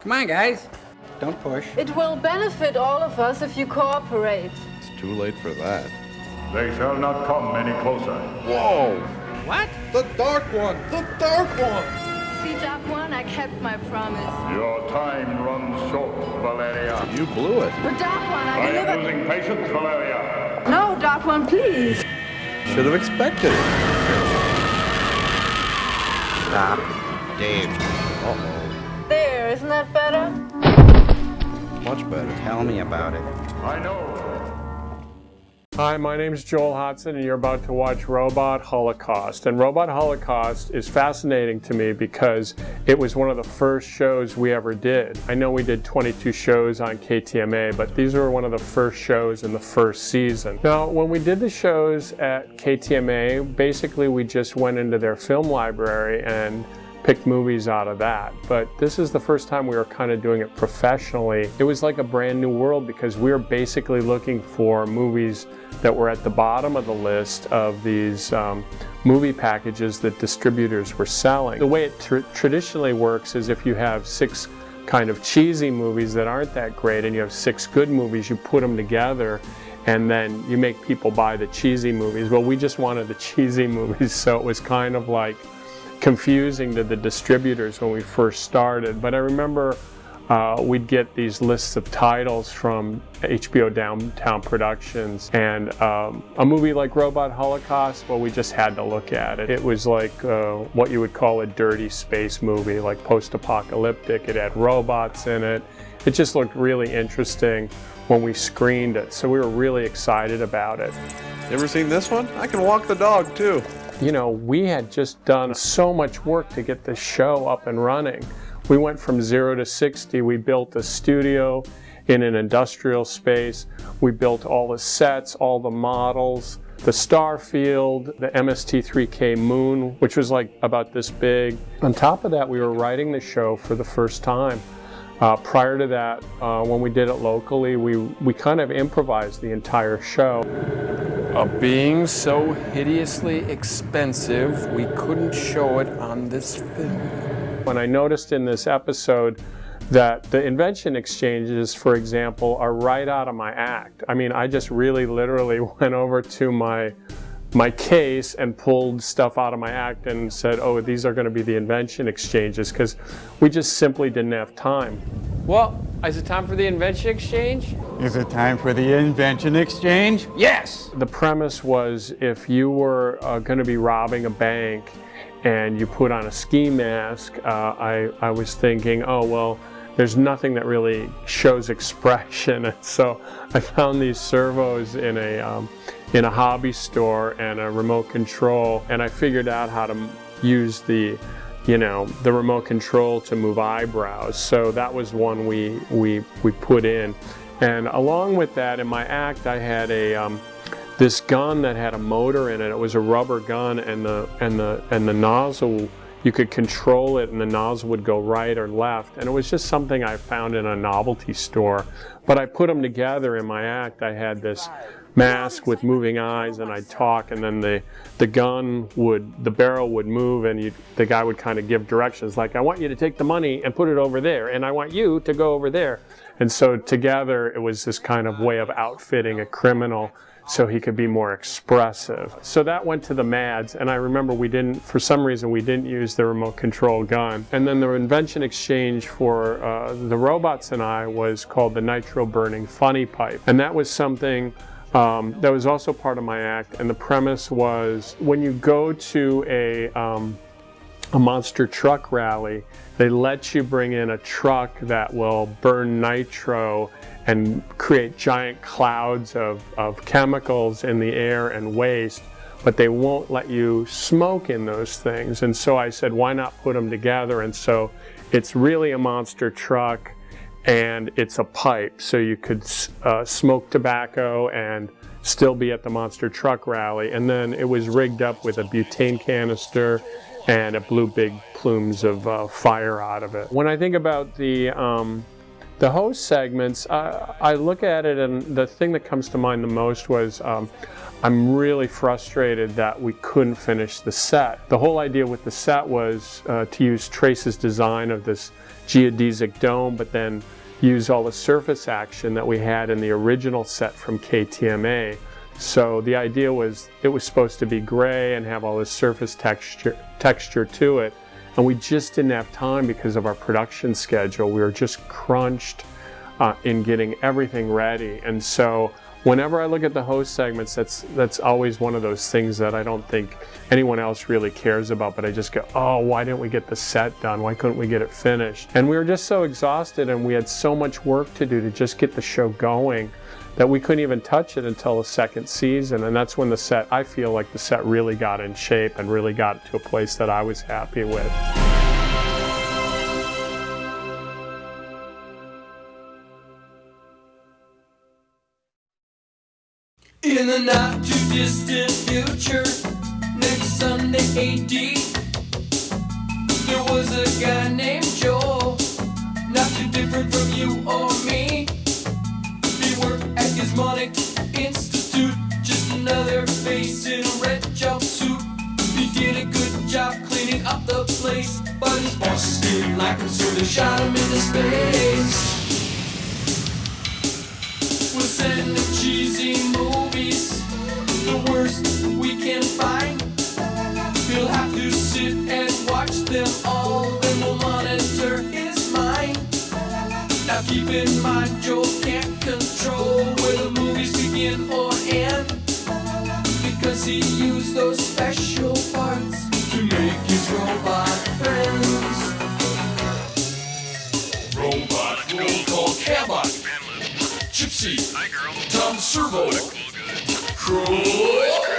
Come on, guys. Don't push. It will benefit all of us if you cooperate. It's too late for that. They shall not come any closer. Whoa! What? The dark one! The dark one! See, Dark One, I kept my promise. Your time runs short, Valeria. You blew it. But Dark One, I I am delivered. losing patience, Valeria. No, Dark One, please. Should have expected it. Stop. Dave. Uh-oh. There, isn't that better? Much better. Tell me about it. I know. Hi, my name is Joel Hodson, and you're about to watch Robot Holocaust. And Robot Holocaust is fascinating to me because it was one of the first shows we ever did. I know we did 22 shows on KTMA, but these were one of the first shows in the first season. Now, when we did the shows at KTMA, basically we just went into their film library and picked movies out of that. But this is the first time we were kind of doing it professionally. It was like a brand new world because we were basically looking for movies that were at the bottom of the list of these movie packages that distributors were selling. The way it traditionally works is if you have 6 kind of cheesy movies that aren't that great and you have 6 good movies, you put them together and then you make people buy the cheesy movies. Well, we just wanted the cheesy movies, so it was kind of like confusing to the distributors when we first started. But I remember we'd get these lists of titles from HBO Downtown Productions, and a movie like Robot Holocaust, well, we just had to look at it. It was like what you would call a dirty space movie, like post-apocalyptic. It had robots in it. It just looked really interesting when we screened it, so we were really excited about it. You ever seen this one? I can walk the dog too. You know, we had just done so much work to get this show up and running. We went from 0 to 60. We built a studio in an industrial space. We built all the sets, all the models, the star field, the MST3K moon, which was like about this big. On top of that, we were writing the show for the first time. Prior to that, when we did it locally, we kind of improvised the entire show. A being so hideously expensive, we couldn't show it on this film. When I noticed in this episode that the invention exchanges, for example, are right out of my act. I mean, I just really literally went over to my case and pulled stuff out of my act and said, oh, these are going to be the invention exchanges, because we just simply didn't have time. Well, is it time for the invention exchange? Is it time for the invention exchange? Yes! The premise was if you were going to be robbing a bank and you put on a ski mask, I was thinking, oh, well, there's nothing that really shows expression. And so I found these servos in a hobby store and a remote control, and I figured out how to use the remote control to move eyebrows. So that was one we put in. And along with that, in my act, I had this gun that had a motor in it. It was a rubber gun, and the nozzle, you could control it, and the nozzle would go right or left. And it was just something I found in a novelty store. But I put them together in my act. I had this mask with moving eyes, and I'd talk, and then the barrel would move, and the guy would kind of give directions, like, I want you to take the money and put it over there, and I want you to go over there. And so together it was this kind of way of outfitting a criminal so he could be more expressive. So that went to the Mads, and I remember for some reason we didn't use the remote control gun. And then the invention exchange for the robots and I was called the nitro burning funny pipe. And that was something that was also part of my act, and the premise was when you go to a monster truck rally, they let you bring in a truck that will burn nitro and create giant clouds of chemicals in the air and waste, but they won't let you smoke in those things. And so I said, why not put them together? And so it's really a monster truck, and it's a pipe, so you could smoke tobacco and still be at the monster truck rally. And then it was rigged up with a butane canister, and it blew big plumes of fire out of it. When I think about the The host segments, I look at it and the thing that comes to mind the most was I'm really frustrated that we couldn't finish the set. The whole idea with the set was to use Trace's design of this geodesic dome, but then use all the surface action that we had in the original set from KTMA. So the idea was it was supposed to be gray and have all this surface texture to it. And we just didn't have time because of our production schedule. We were just crunched in getting everything ready. And so whenever I look at the host segments, that's always one of those things that I don't think anyone else really cares about, but I just go, oh, why didn't we get the set done? Why couldn't we get it finished? And we were just so exhausted and we had so much work to do to just get the show going that we couldn't even touch it until the second season. And that's when the set, I feel like the set really got in shape and really got to a place that I was happy with. In the not too distant future, next Sunday AD, there was a guy named Joel, not too different from you or me. He worked at Gizmonic Institute, just another face in a red jumpsuit. He did a good job cleaning up the place, but his bosses didn't like him, so they shot him into space. We'll send the cheesy movies, the worst we can find. He'll have to sit and watch them all, then we'll monitor his mind. Now keep in mind, Joel can't control where the movies begin or end, because he used those special parts to make his robot friends. Robot roll call Cabot, Gypsy, Tom Servo, Croy.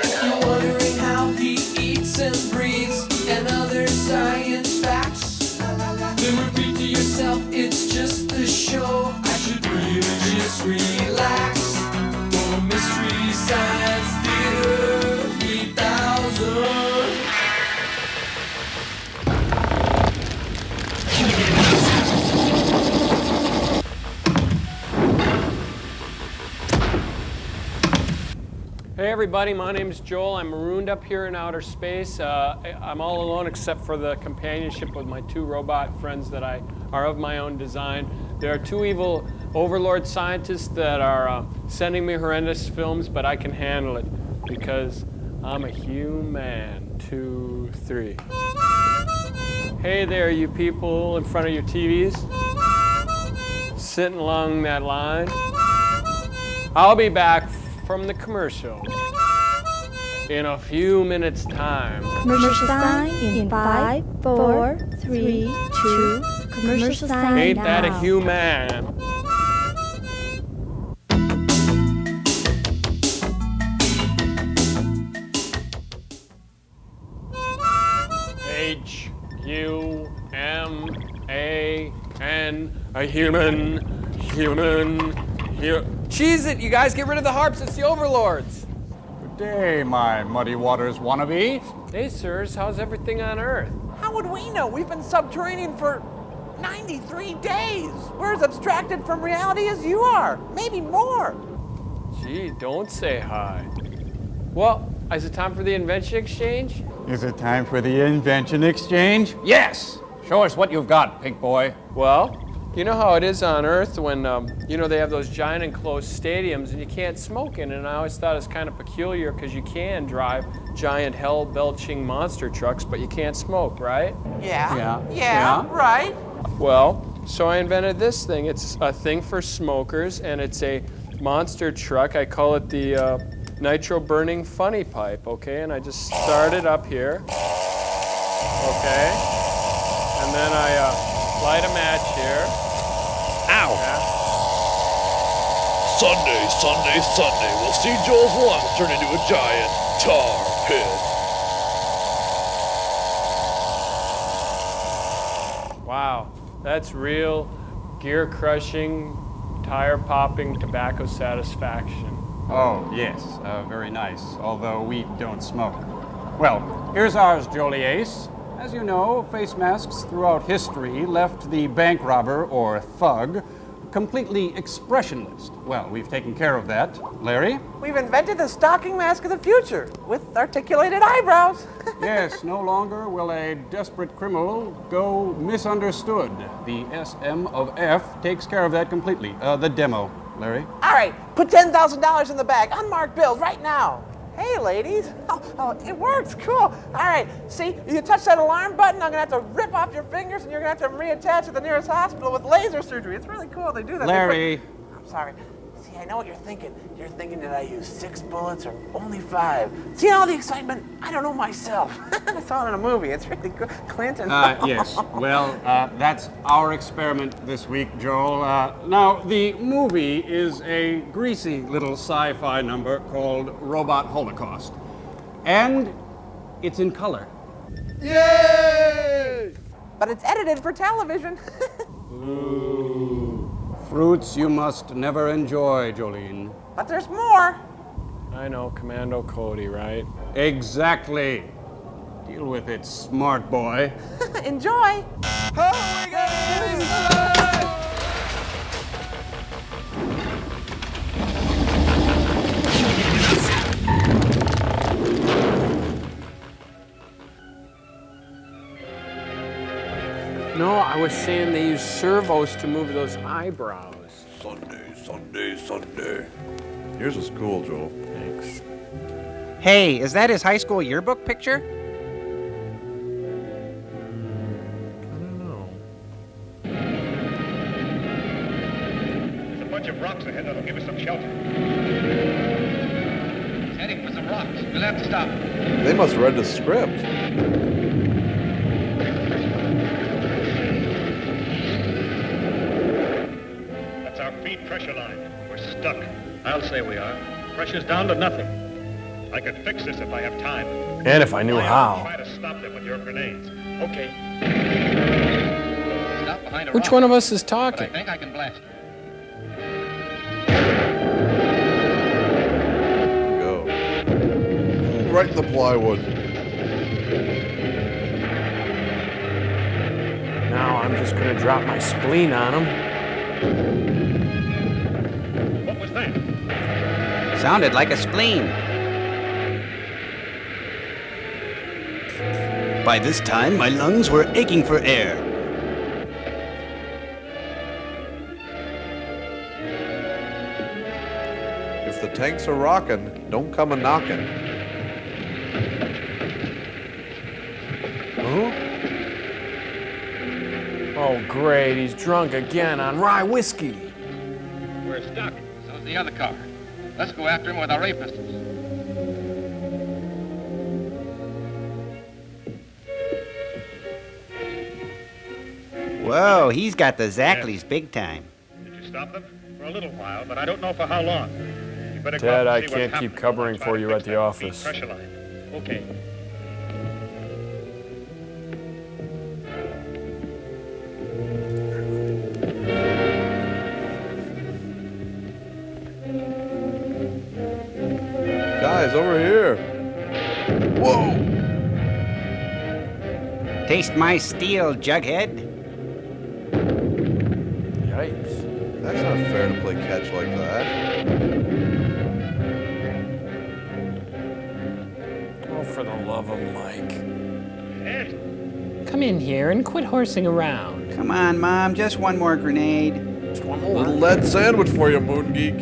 If you're wondering how he eats and breathes and other science facts, then repeat to yourself, it's just a show. I should really just relax. For Mystery Science Theater 3000. Hey everybody, my name's Joel. I'm marooned up here in outer space. I'm all alone except for the companionship with my two robot friends that are of my own design. There are two evil overlord scientists that are sending me horrendous films, but I can handle it because I'm a human. 2, 3. Hey there, you people in front of your TVs, sitting along that line. I'll be back from the commercial in a few minutes time. Commercial sign in 5, 4, 3, 2. Commercial sign Ain't now. that a human? H-U-M-A-N, a human. Cheese it, you guys, get rid of the harps, it's the overlords. Good day, my Muddy Waters wannabe. Hey, sirs, how's everything on Earth? How would we know? We've been subterranean for 93 days. We're as abstracted from reality as you are, maybe more. Gee, don't say hi. Well, is it time for the invention exchange? Is it time for the invention exchange? Yes! Show us what you've got, pink boy. Well, you know how it is on Earth when, they have those giant enclosed stadiums and you can't smoke in it, and I always thought it's kind of peculiar because you can drive giant hell-belching monster trucks, but you can't smoke, right? Yeah, right. Well, so I invented this thing. It's a thing for smokers, and it's a monster truck. I call it the nitro-burning funny pipe, okay? And I just start it up here, okay? And then I light a match here. Ow! Yeah. Sunday, we'll see Joel's lungs turn into a giant tar pit. Wow, that's real gear-crushing, tire-popping tobacco satisfaction. Oh, yes, very nice, although we don't smoke. Well, here's ours, Jolie Ace. As you know, face masks throughout history left the bank robber or thug completely expressionless. Well, we've taken care of that. Larry? We've invented the stocking mask of the future with articulated eyebrows. Yes, no longer will a desperate criminal go misunderstood. The SM of F takes care of that completely. The demo, Larry. All right, put $10,000 in the bag, unmarked bills, right now. Hey, ladies. Oh, it works, cool. All right, see, you touch that alarm button, I'm gonna have to rip off your fingers and you're gonna have to reattach to the nearest hospital with laser surgery. It's really cool, they do that. Larry. I'm sorry. See, I know what you're thinking. You're thinking, did I use 6 bullets or only 5? See all the excitement? I don't know myself. I saw it in a movie. It's really good. Clinton. Yes. Well, that's our experiment this week, Joel. Now, the movie is a greasy little sci-fi number called Robot Holocaust. And it's in color. Yay! But it's edited for television. Fruits you must never enjoy, Jolene. But there's more. I know, Commando Cody, right? Exactly. Deal with it, smart boy. Enjoy. No, I was saying they use servos to move those eyebrows. Sunday. Yours was cool, Joel. Thanks. Hey, is that his high school yearbook picture? There's a bunch of rocks ahead that'll give us some shelter. He's heading for some rocks. We'll have to stop. They must have read the script. That's our feed pressure line. We're stuck. I'll say we are. Pressure's down to nothing. I could fix this if I have time. And if I knew how. Try to stop them with your grenades. Okay. Stop behind a Which rock. one of us is But I talking? think I can blast. Go. Right in the plywood. Now I'm just gonna drop my spleen on him. What was that? Sounded like a spleen. By this time, my lungs were aching for air. If the tanks are rocking, don't come a knocking. Huh? Oh, great. He's drunk again on rye whiskey. We're stuck. So's the other car. Let's go after him with our ray pistols. Whoa, he's got the Zackleys big time. Did you stop them? For a little while, but I don't know for how long. You better go Ted, out I and see what's can't happening keep covering while I for try you to at fix the that office. feed pressure line. Okay. Guys, over here. Whoa! Taste my steel, Jughead. Yikes. That's not fair to play catch like that. Oh, for the love of Mike. Ed, Come in here and quit horsing around. Come on, Mom, just one more grenade. Just one A more. little lead sandwich for you, Moon Geek.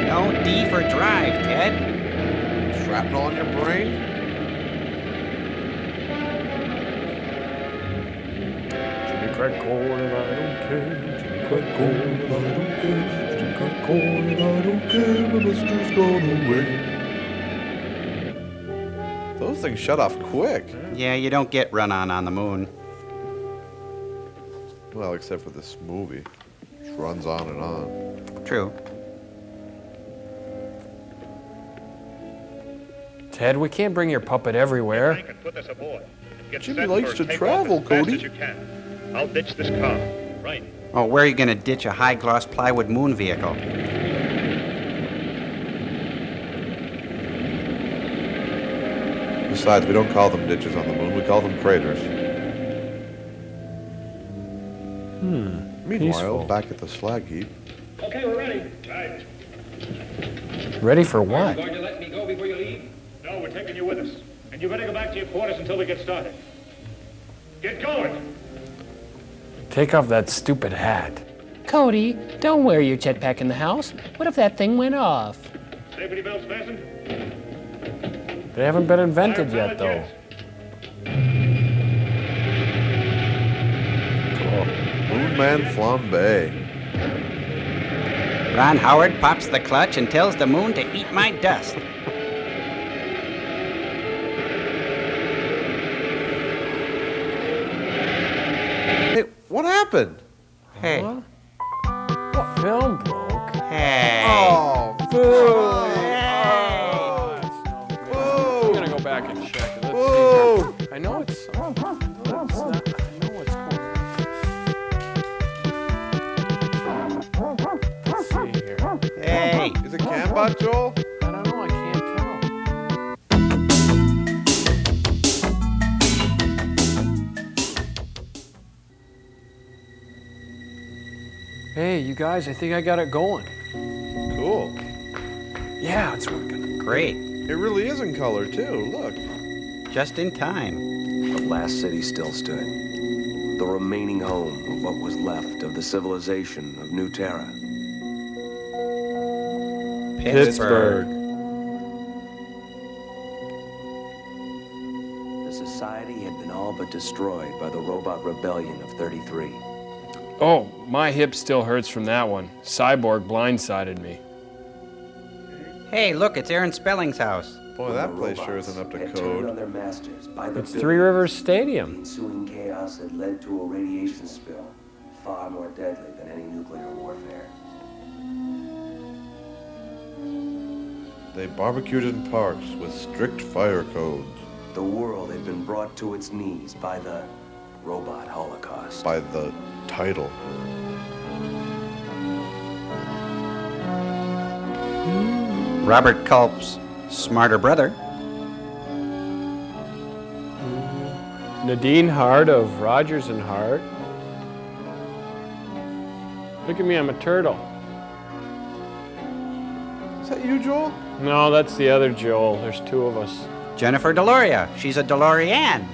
No D for drive, Ted. Shrapnel on your brain? Jimmy crack corn and I don't care. Jimmy crack corn and I don't care. Jimmy crack corn and I don't care. My mister's gone away. Those things shut off quick. Yeah, you don't get run on the moon. Well, except for this movie. Which runs on and on. True. Ted, we can't bring your puppet everywhere. I can put this aboard. Get Jimmy set likes for to takeoff travel, as fast Cody. as you can. I'll ditch this car. Right. Oh, where are you gonna ditch a high-gloss plywood moon vehicle? Besides, we don't call them ditches on the moon, we call them craters. Meanwhile, Peaceful. back at the slag heap. Okay, we're ready. Right. Ready for what? Going to let me go before you leave? No, we're taking you with us. And you better go back to your quarters until we get started. Get going! Take off that stupid hat. Cody, don't wear your jetpack in the house. What if that thing went off? Safety belts fastened? They haven't been invented yet, though. Cool. Moonman Flambe. Ron Howard pops the clutch and tells the moon to eat my dust. Hey, what happened? Hey. What? Film broke. Hey. Oh, Boo! boo! I'm gonna go back and check it. Let's Boo! see. I know it's. I know what's going on. Let's see here. Hey. Is it Cambot, Joel? I don't know. I can't tell. Hey, you guys, I think I got it going. Cool. Yeah, it's working. Great. It really is in color, too. Look. Just in time. The last city still stood. The remaining home of what was left of the civilization of New Terra. Pittsburgh. The society had been all but destroyed by the robot rebellion of 33. Oh, my hip still hurts from that one. Cyborg blindsided me. Hey, look, it's Aaron Spelling's house. Boy, that place sure isn't up to code. Their masters by the It's Three Rivers Stadium. The ensuing chaos had led to a radiation spill far more deadly than any nuclear warfare. They barbecued in parks with strict fire codes. The world had been brought to its knees by the Robot Holocaust. By the title. Robert Culp's smarter brother. Nadine Hart of Rogers and Hart. Look at me, I'm a turtle. Is that you, Joel? No, that's the other Joel. There's two of us. Jennifer Deloria. She's a DeLorean.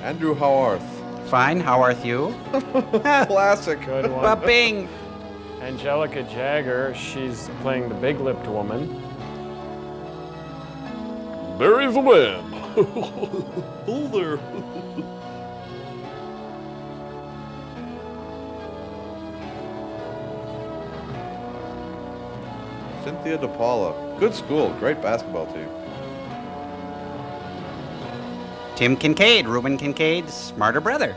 Andrew Howarth. Fine, how art you? Classic. Good one. Ba-bing. Angelica Jagger, she's playing the big-lipped woman. Bury the man. Hold there. Cynthia DePaula. Good school. Great basketball team. Tim Kincaid, Reuben Kincaid's smarter brother.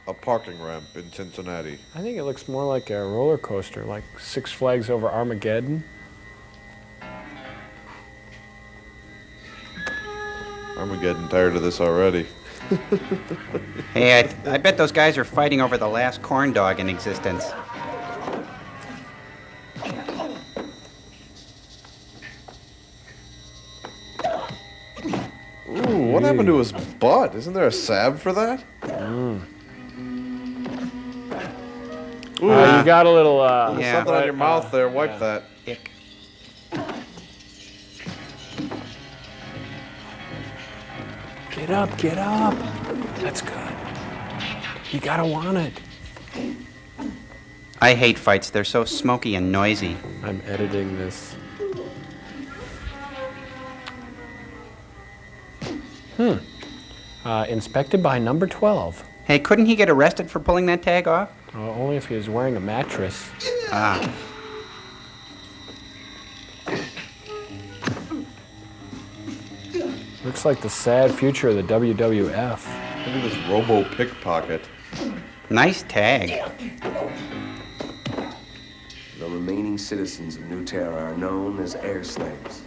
A parking ramp in Cincinnati. I think it looks more like a roller coaster, like Six Flags Over Armageddon. I'm getting tired of this already. Hey, I bet those guys are fighting over the last corn dog in existence. Ooh, what happened to his butt? Isn't there a salve for that? Ooh, You got a little, there's something on your mouth there. Wipe that. Ick. Get up, get up. That's good. You gotta want it. I hate fights. They're so smoky and noisy. I'm editing this. Inspected by number 12. Hey, couldn't he get arrested for pulling that tag off? Only if he was wearing a mattress. Ah. Looks like the sad future of the WWF. Look at this robo pickpocket. Nice tag. The remaining citizens of New Terra are known as air slaves.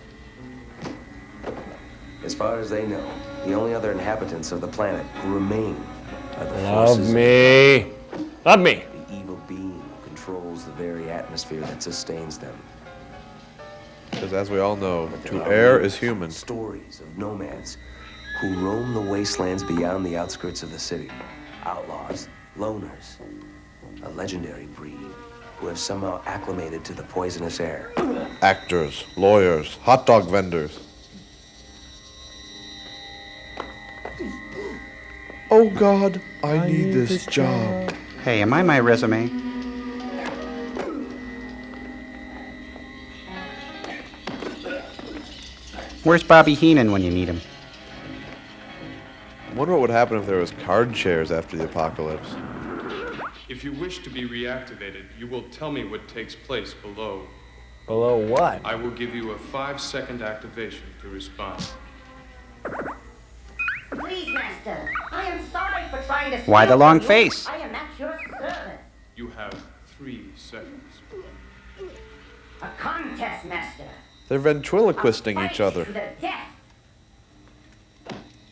As far as they know, the only other inhabitants of the planet who remain are the Love forces me. Love me. of the evil being who controls the very atmosphere that sustains them. Because as we all know, to There are err is human. Stories of nomads who roam the wastelands beyond the outskirts of the city. Outlaws, loners, a legendary breed who have somehow acclimated to the poisonous air. Actors, lawyers, hot dog vendors. Oh God, I need this job. Hey, am I my resume? Where's Bobby Heenan when you need him? I wonder what would happen if there was card chairs after the apocalypse. If you wish to be reactivated, you will tell me what takes place below. Below what? I will give you a 5-second activation to respond. Please, Master. I am sorry for trying to... Why the steal long from you. face? I am at your service. You have 3 seconds. A contest, Master. They're ventriloquisting each other. To the death.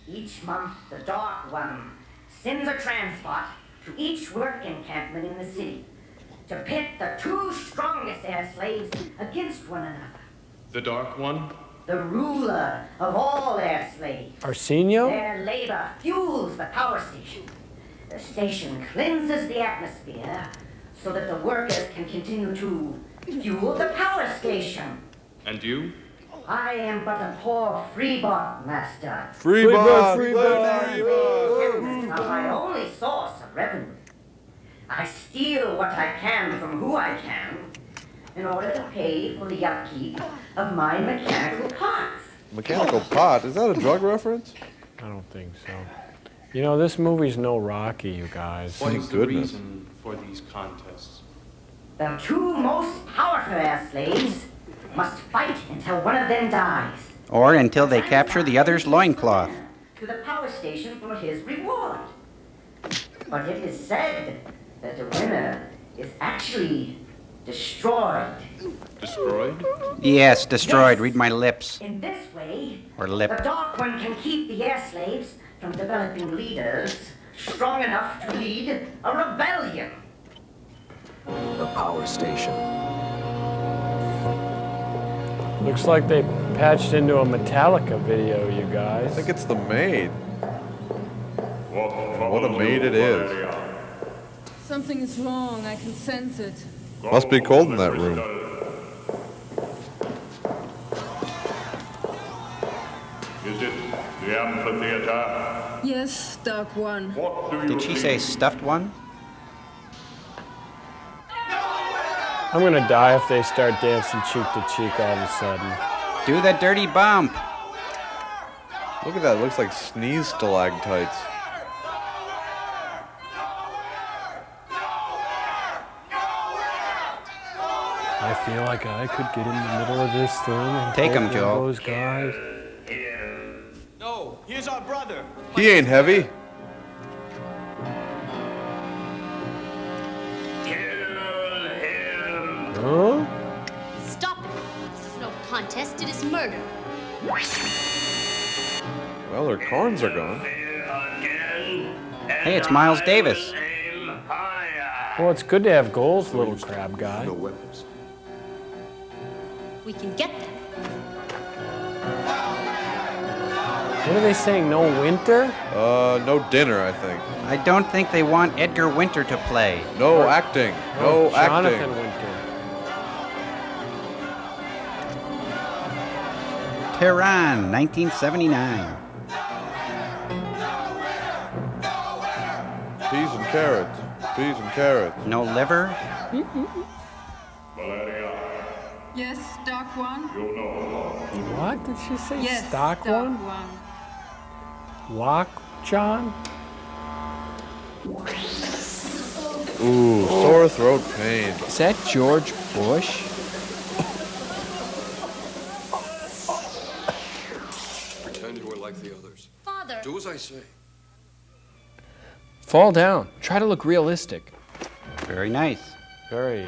Each month, the Dark One sends a transport to each work encampment in the city to pit the 2 strongest air slaves against one another. The Dark One? The ruler of all air slaves. Arsenio? Their labor fuels the power station. The station cleanses the atmosphere so that the workers can continue to fuel the power station. And you? I am but a poor freebot, Master. Freebot! Chemicals are my only source of revenue. I steal what I can from who I can in order to pay for the upkeep of my mechanical parts. Mechanical pot? Is that a drug reference? I don't think so. You know, this movie's no Rocky, you guys. What Thank is the goodness. reason for these contests? The 2 most powerful air slaves must fight until one of them dies. Or until they capture the other's loincloth. To the power station for his reward. But it is said that the winner is actually destroyed. Destroyed? Yes, destroyed. Read my lips. In this way, Or lip. the Dark One can keep the air slaves from developing leaders strong enough to lead a rebellion. The power station. Looks like they patched into a Metallica video, you guys. I think it's the maid. What a maid it is. Something is wrong. I can sense it. Must be cold in that room. Is it the amphitheater? Yes, Dark One. What do you Did she say stuffed one? I'm gonna die if they start dancing cheek to cheek all of a sudden. Do the dirty bump. Look at that, it looks like sneeze stalactites. I feel like I could get in the middle of this thing and Take 'em, one of Joel. those guys. No, here's our brother. He ain't heavy. Huh? Stop it. This is no contest, it is murder. Well, their corns are gone. Hey, it's Miles Davis. Well, it's good to have goals, little crab guy. No weapons. We can get them. What are they saying? No winter? No dinner, I think. I don't think they want Edgar Winter to play. No acting. No Jonathan acting. Winter. Tehran, 1979. Peas and carrots. Peas and carrots. No liver? Yes, Dark One. What did she say? Yes, Stock Dark one? One. Lock John? Ooh, sore throat pain. Is that George Bush? Pretend you are like the others. Father. Do as I say. Fall down. Try to look realistic. Very nice. Very,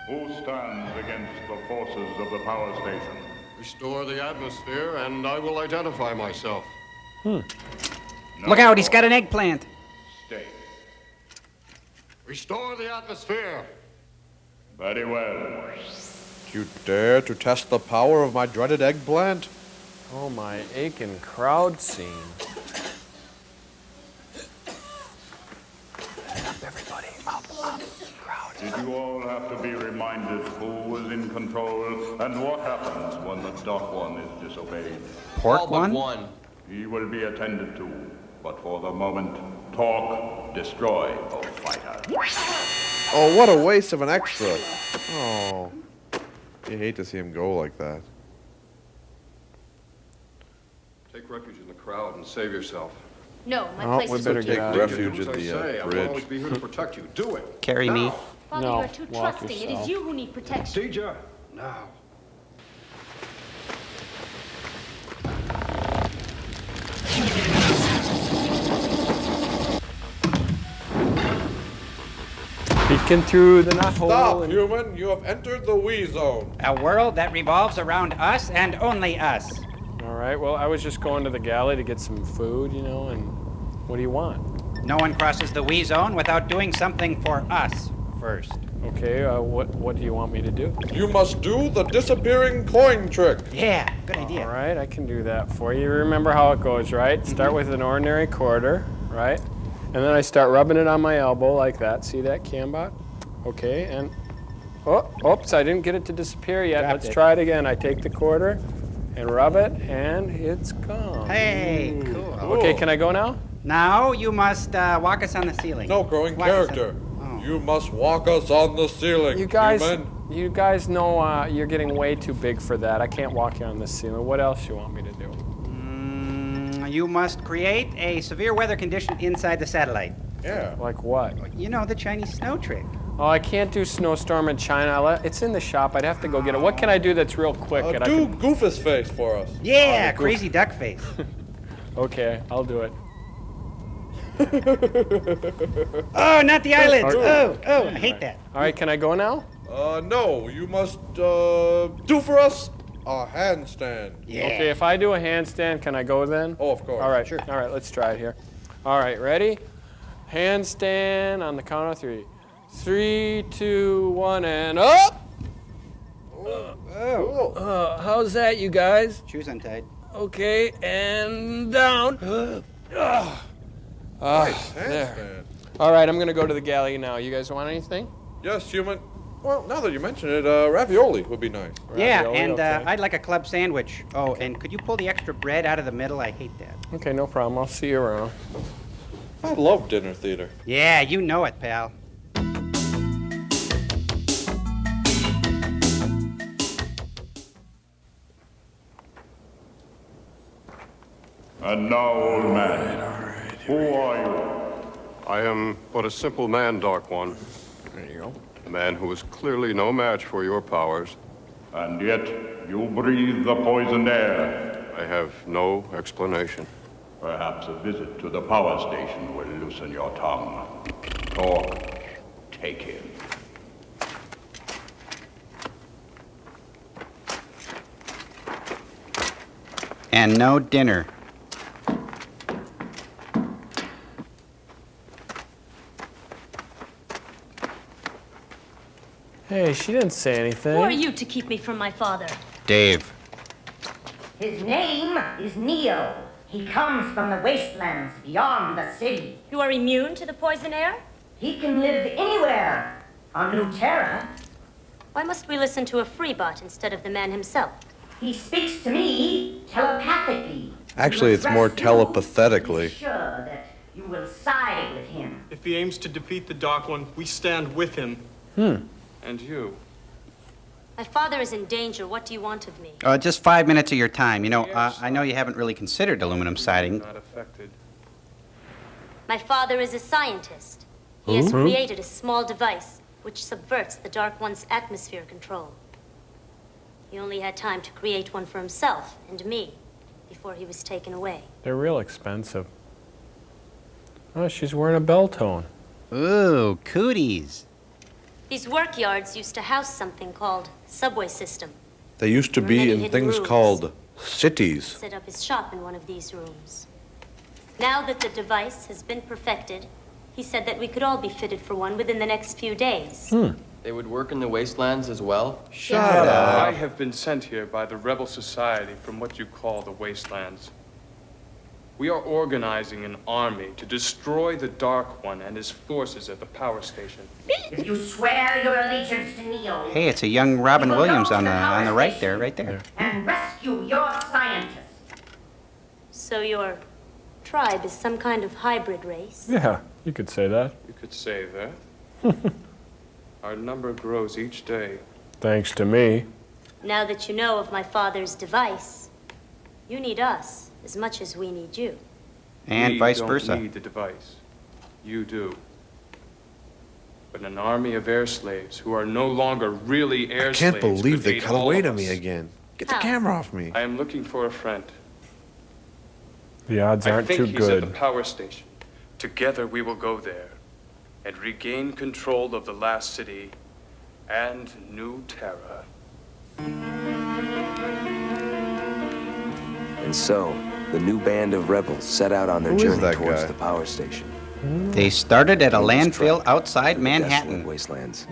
Who stands against the forces of the power station? Restore the atmosphere, and I will identify myself. Look out, he's got an eggplant. Stay. Restore the atmosphere. Very well. You dare to test the power of my dreaded eggplant? Oh, my aching crowd scene. Up, everybody. Up. Crowd. Did you all have to be reminded who was in control and what happens when the Dark One is disobeyed? Pork one? He will be attended to, but for the moment, talk, destroy, both fighters. Oh, what a waste of an extra. Oh. You hate to see him go like that. Take refuge in the crowd and save yourself. No, my place we is better with take you. refuge in I the say, I will bridge. always be here to protect you. Do it. Carry me. Father, No, you are too walk trusting. It yourself. is you who need protection. Procedure. Now. Peeking through the knot hole. Stop, human! You have entered the we zone. A world that revolves around us and only us. All right, well, I was just going to the galley to get some food, you know, and what do you want? No one crosses the we zone without doing something for us first. Okay, what do you want me to do? You must do the disappearing coin trick. Yeah, good idea. All right, I can do that for you. Remember how it goes, right? Start with an ordinary quarter, right? And then I start rubbing it on my elbow like that. See that, Cambot? Okay, and oops, I didn't get it to disappear yet. Let's try it again. I take the quarter and rub it, and it's gone. Hey, cool. Okay, can I go now? Now you must walk us on the ceiling. No growing Walk us character. on- You must walk us on the ceiling, You guys human. know you're getting way too big for that. I can't walk you on the ceiling. What else you want me to do? You must create a severe weather condition inside the satellite. Yeah. Like what? You know, the Chinese snow trick. Oh, I can't do snowstorm in China. It's in the shop. I'd have to go get it. What can I do that's real quick? And I Do can- Goofus face for us. Yeah, Goof. crazy duck face. Okay, I'll do it. Oh, not the eyelids. Okay. Oh, I hate that. All right, can I go now? No, you must do for us a handstand. Yeah. Okay, if I do a handstand, can I go then? Oh, of course. All right, sure. All right, let's try it here. All right, ready? Handstand on the count of 3. 3, 2, 1, and up! How's that, you guys? Shoes untied. Okay, and down. Nice There. handstand. All right, I'm gonna go to the galley now. You guys want anything? Yes, human. Well, now that you mention it, ravioli would be nice. Yeah, Ravioli, and okay. I'd like a club sandwich. Oh, and could you pull the extra bread out of the middle? I hate that. Okay, no problem. I'll see you around. I love dinner theater. Yeah, you know it, pal. And now, old man, who are you? I am but a simple man, Dark One. There you go. A man who is clearly no match for your powers. And yet, you breathe the poisoned air. I have no explanation. Perhaps a visit to the power station will loosen your tongue. Talk. Take him. And no dinner. Hey, she didn't say anything. Who are you to keep me from my father? Dave. His name is Neo. He comes from the wastelands beyond the city. You are immune to the poison air? He can live anywhere on New Terra. Why must we listen to a freebot instead of the man himself? He speaks to me telepathically. Actually, You it's must more rescue, telepathetically. be sure that you will side with him. If he aims to defeat the Dark One, we stand with him. And you? My father is in danger. What do you want of me? Just 5 minutes of your time. You know, I know you haven't really considered aluminum siding. Not affected. My father is a scientist. He has created a small device which subverts the Dark One's atmosphere control. He only had time to create one for himself and me before he was taken away. They're real expensive. Oh, she's wearing a bell tone. Ooh, cooties. These work yards used to house something called subway system. They used to There were be many in hidden things rooms. called cities. Set up his shop in one of these rooms. Now that the device has been perfected, he said that we could all be fitted for one within the next few days. They would work in the wastelands as well? Shut up. I have been sent here by the Rebel Society from what you call the wastelands. We are organizing an army to destroy the Dark One and his forces at the power station. If you swear your allegiance to Neo Hey, it's a young Robin Williams on the right there, right there. and rescue your scientists. So your tribe is some kind of hybrid race? Yeah, you could say that. You could say that. Our number grows each day. Thanks to me. Now that you know of my father's device, you need us as much as we need you. And We vice don't versa. need the device. You do. But an army of air slaves who are no longer really air I slaves. can't believe could they aid cut all away of to us. me again. Get the How? camera off me. I am looking for a friend. The odds I aren't think too he's at the good. power station. Together we will go there and regain control of the last city and New Terra. And so, the new band of rebels set out on their Who is journey that towards guy? the power station. They started at a Elvis landfill truck outside to the desolate Manhattan. wastelands.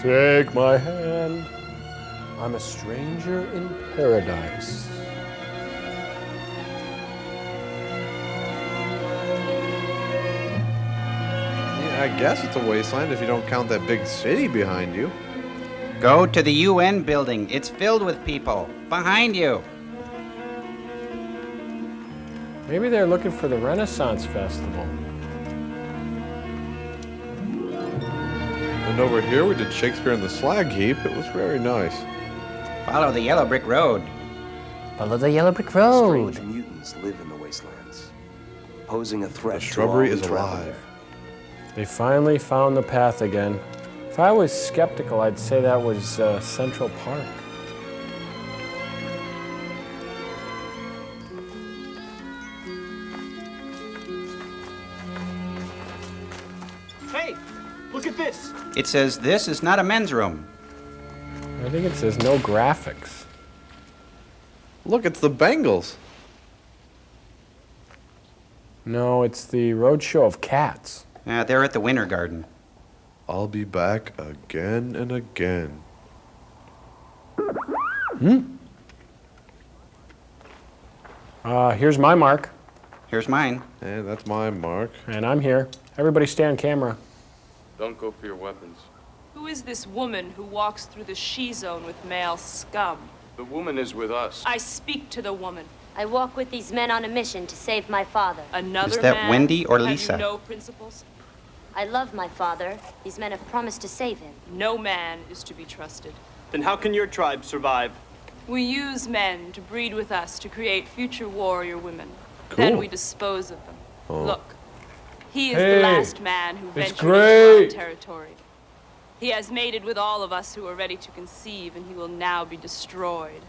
Take my hand. I'm a stranger in paradise. Yeah, I guess it's a wasteland if you don't count that big city behind you. Go to the UN building. It's filled with people. Behind you. Maybe they're looking for the Renaissance Festival. And over here we did Shakespeare in the Slag Heap. It was very nice. Follow the yellow brick road. Follow the yellow brick road. Strange mutants live in the wastelands, posing a threat The to shrubbery all who is travel alive. there. They finally found the path again. If I was skeptical, I'd say that was Central Park. Hey, look at this. It says this is not a men's room. I think it says no graphics. Look, it's the Bengals. No, it's the Roadshow of Cats. They're at the Winter Garden. I'll be back again and again. Here's my mark. Here's mine. And that's my mark. And I'm here. Everybody stay on camera. Don't go for your weapons. Who is this woman who walks through the she-zone with male scum? The woman is with us. I speak to the woman. I walk with these men on a mission to save my father. Another Is that man? Wendy or Have Lisa? you no principles? I love my father. These men have promised to save him. No man is to be trusted. Then how can your tribe survive? We use men to breed with us to create future warrior women. Cool. Then we dispose of them. Oh. Look, he is Hey, the last man who it's ventured into our great. territory. He has mated with all of us who are ready to conceive, and he will now be destroyed.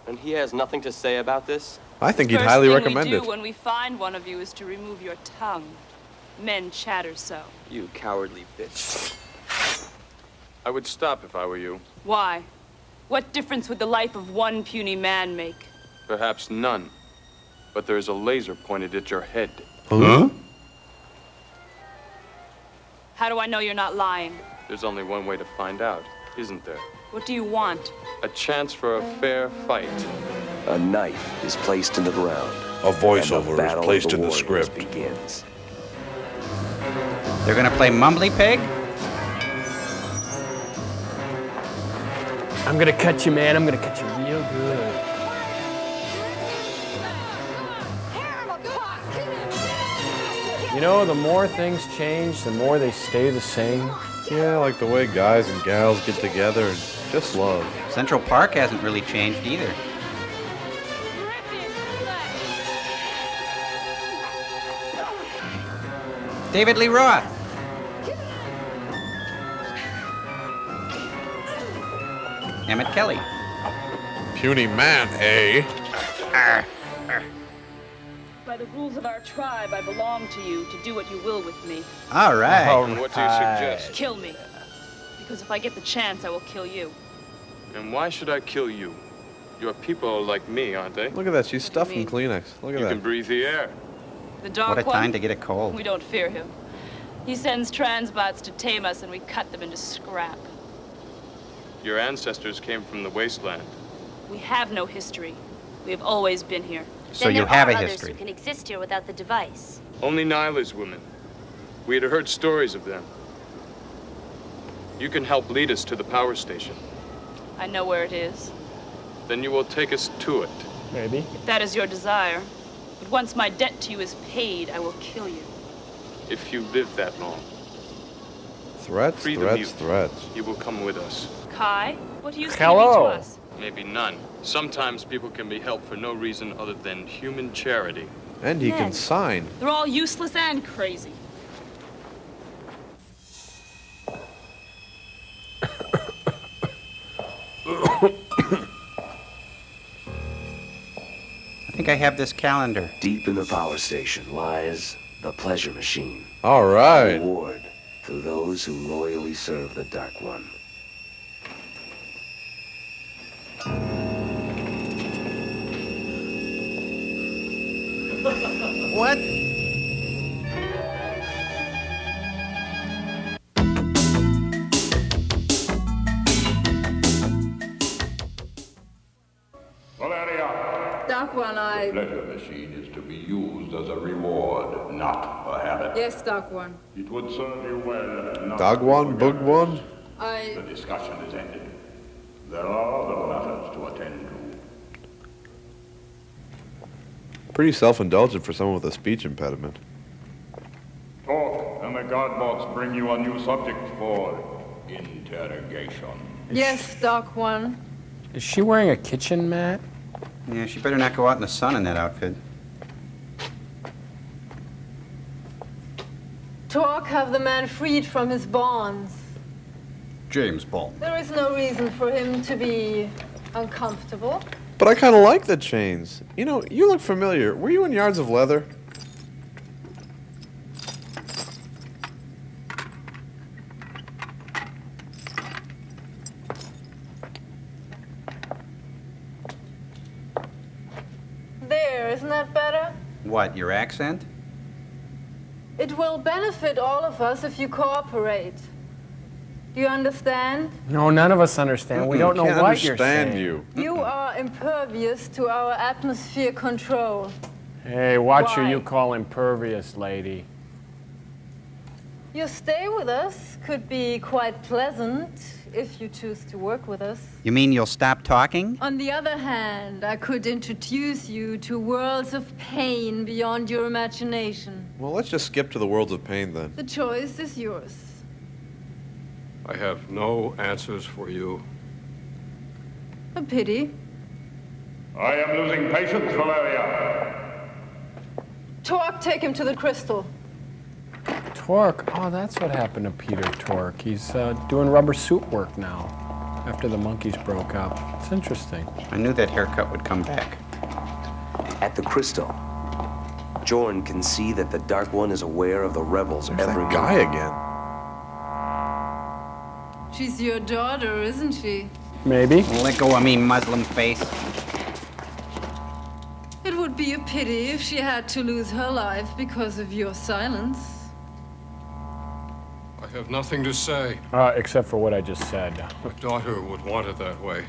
And he has nothing to say about this? I think he'd First highly thing recommend we do it. when we find one of you is to remove your tongue. Men chatter so. You cowardly bitch. I would stop if I were you. Why? What difference would the life of one puny man make? Perhaps none. But there is a laser pointed at your head. Huh? How do I know you're not lying? There's only one way to find out, isn't there? What do you want? A chance for a fair fight. A knife is placed in the ground. A voiceover and the battle is placed of in the warriors script. begins. They're gonna play Mumbly Pig? I'm gonna cut you, man. I'm gonna cut you real good. You know, the more things change, the more they stay the same. Yeah, like the way guys and gals get together and just love. Central Park hasn't really changed either. David Lee Roth. Emmett Kelly. Puny man, eh? By the rules of our tribe, I belong to you to do what you will with me. All right. And what do you suggest? Kill me. Because if I get the chance, I will kill you. And why should I kill you? Your people are like me, aren't they? Look at that. She's stuffing Kleenex. Look at You that. can breathe the air. The Dark What a One? time to get a cold. We don't fear him. He sends transbots to tame us, and we cut them into scrap. Your ancestors came from the wasteland. We have no history. We have always been here. So Then you there have are a others history. who can exist here without the device. Only Nyla's women. We had heard stories of them. You can help lead us to the power station. I know where it is. Then you will take us to it. Maybe. If that is your desire. But once my debt to you is paid, I will kill you. If you live that long. Threats, Free the threats, mute. threats. You will come with us. Kai, what use can Hello. you be to us? Maybe none. Sometimes people can be helped for no reason other than human charity. And he can Ned. sign. They're all useless and crazy. I think I have this calendar. Deep in the power station lies the pleasure machine. All right. Reward to those who loyally serve the Dark One. What? Valeria! Dark One, The pleasure machine is to be used as a reward, not a habit. Yes, Dark One. It would serve you well not Dog to one, forget bug one. The discussion is ended. There are other matters to attend to. Pretty self-indulgent for someone with a speech impediment. Talk, and the Godbots bring you a new subject for interrogation. Yes, Dark One. Is she wearing a kitchen mat? Yeah, she better not go out in the sun in that outfit. Talk, have the man freed from his bonds. James Bond. There is no reason for him to be uncomfortable. But I kind of like the chains. You know, you look familiar. Were you in Yards of Leather? There, isn't that better? What, your accent? It will benefit all of us if you cooperate. Do you understand? No, none of us understand. We don't know Can't what you're understand saying. you. You are impervious to our atmosphere control. Hey, watch who Why? you call impervious, lady. Your stay with us could be quite pleasant if you choose to work with us. You mean you'll stop talking? On the other hand, I could introduce you to worlds of pain beyond your imagination. Well, let's just skip to the worlds of pain then. The choice is yours. I have no answers for you. A pity. I am losing patience, Valeria. Torque, take him to the crystal. Torque. Oh, that's what happened to Peter Torque. He's doing rubber suit work now after the monkeys broke up. It's interesting. I knew that haircut would come back. At the crystal, Jorn can see that the Dark One is aware of the rebels' There's every that guy move. again. She's your daughter, isn't she? Maybe. Let go of me, Muslim face. It would be a pity if she had to lose her life because of your silence. I have nothing to say. Except for what I just said. My daughter would want it that way.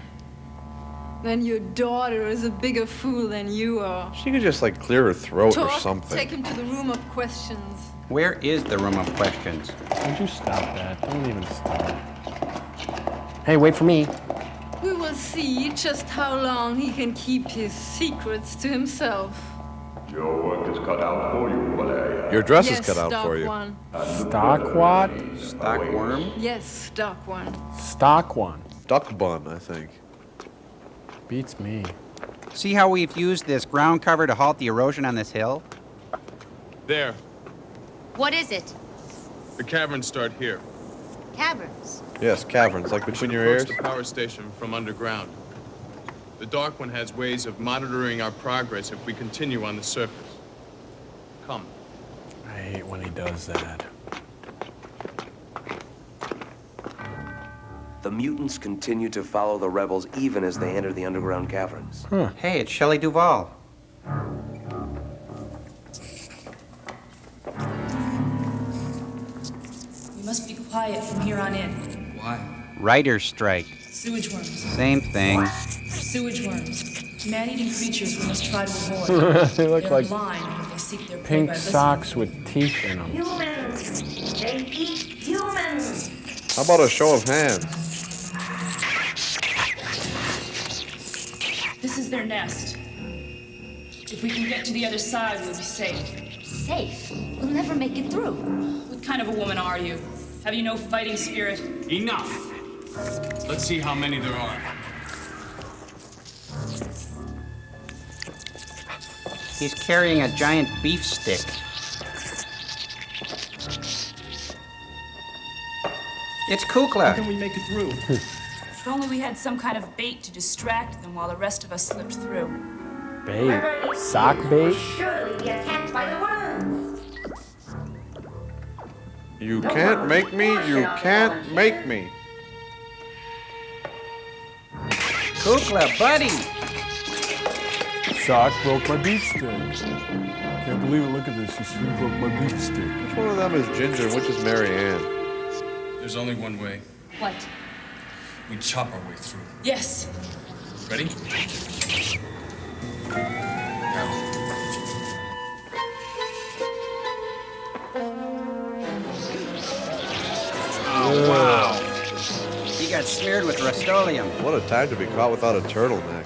Then your daughter is a bigger fool than you are. She could just like clear her throat or Torque, something. take him to the room of questions. Where is the room of questions? Would you stop that? Don't even stop. Hey, wait for me. We will see just how long he can keep his secrets to himself. Your work is cut out for you, Valeria. Your dress Yes, is cut out Dark for you. One. Stock what? Stock worm? Yes, Dark One. Stock one. Duck bun, I think. Beats me. See how we've used this ground cover to halt the erosion on this hill? There. What is it? The caverns start here. Caverns. Yes, caverns, like between your Approach ears. the power station from underground. The Dark One has ways of monitoring our progress if we continue on the surface. Come. I hate when he does that. The mutants continue to follow the rebels even as they enter the underground caverns. Hey, it's Shelley Duvall. Quiet from here on in. Why? Writer's strike. Sewage worms. Same thing. Sewage worms. Man-eating creatures we must try to avoid. They look They're like blind, but they seek their prey pink by listening. socks with teeth in them. Humans! They eat humans! How about a show of hands? This is their nest. If we can get to the other side, we'll be safe. Safe? We'll never make it through. What kind of a woman are you? Have you no fighting spirit? Enough. Let's see how many there are. He's carrying a giant beef stick. It's Kukla. How can we make it through? If only we had some kind of bait to distract them while the rest of us slipped through. Bait? Sock bait? Surely be attacked by the worms. You can't make me, you can't make me. Kukla, buddy! Sock broke my beef stick. Can't believe it. Look at this. He broke my beef stick. Which one of them is Ginger and which is Mary Ann? There's only one way. What? We chop our way through. Yes. Ready? Oh, wow. He got smeared with Rust-Oleum. What a time to be caught without a turtleneck.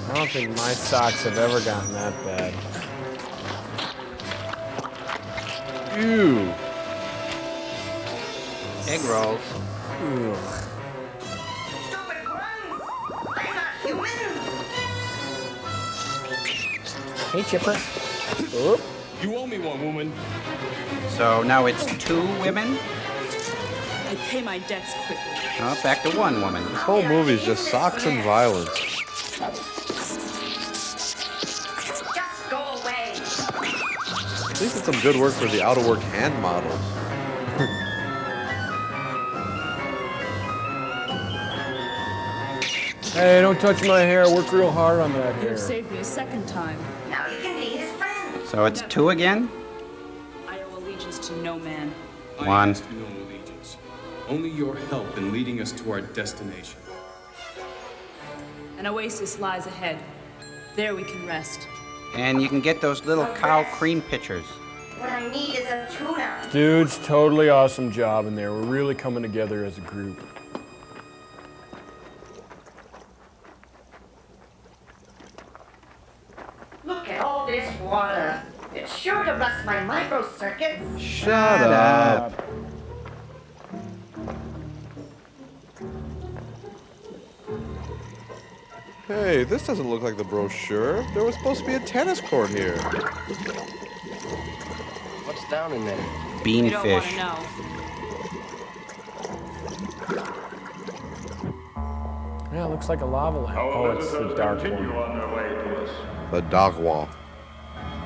I don't think my socks have ever gotten that bad. Ew. Egg rolls. Ugh. Stupid worms! They're not human! Hey, Chipper. Oop. You owe me one, woman. So now it's 2 women? I pay my debts quickly. Oh, back to 1 woman. This whole movie is just socks and violence. Just go away! At least it's some good work for the out-of-work hand models. Hey, don't touch my hair. I work real hard on that hair. You've saved me a second time. Now you can be his friend. So it's 2 again? I owe allegiance to no man. I 1. ask no allegiance. Only your help in leading us to our destination. An oasis lies ahead. There we can rest. And you can get those little cow cream pitchers. What I need is a tuna. Dudes, totally awesome job in there. We're really coming together as a group. Look at all this water. It's sure to rust my microcircuits. Shut up. Hey, this doesn't look like the brochure. There was supposed to be a tennis court here. What's down in there? You don't want Beanfish. to know. Yeah, it looks like a lava lamp. Oh, it's the dark one. on their way to us. The dog wall.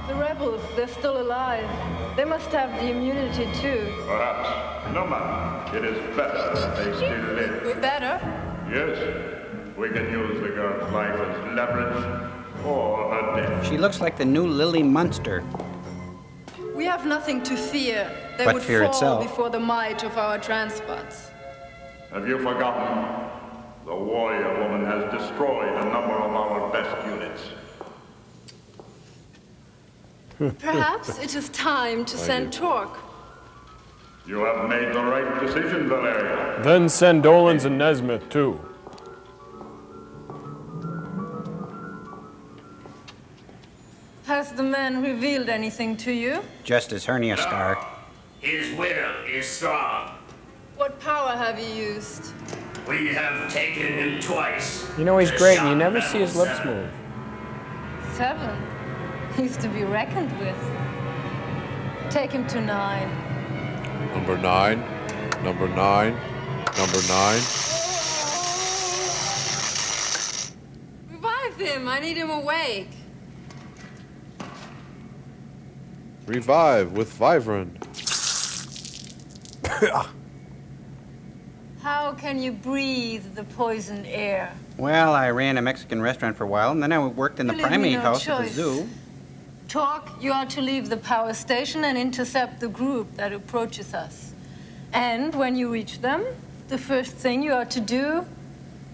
The rebels, they're still alive. They must have the immunity too. Perhaps. No matter. It is better that they still live. Better? Yes. We can use the girl's life as leverage or her death. She looks like the new Lily Munster. We have nothing to fear. They But would fear fall itself. before the might of our transpots. Have you forgotten? The warrior woman has destroyed a number of our best units. Perhaps it is time to send Torque. You have made the right decision, Valeria. Then send Dolans and Nesmith, too. Has the man revealed anything to you? Just his hernia scar. His will is strong. What power have you used? We have taken him twice. You know, he's great, and you never see his lips move. 7. He's to be reckoned with. Take him to 9. Number 9. Number 9. Number 9. Revive him. I need him awake. Revive with Vibrant. How can you breathe the poisoned air? Well, I ran a Mexican restaurant for a while, and then I worked in the You leave me primate no house at the choice. zoo. Torque, you are to leave the power station and intercept the group that approaches us. And when you reach them, the first thing you are to do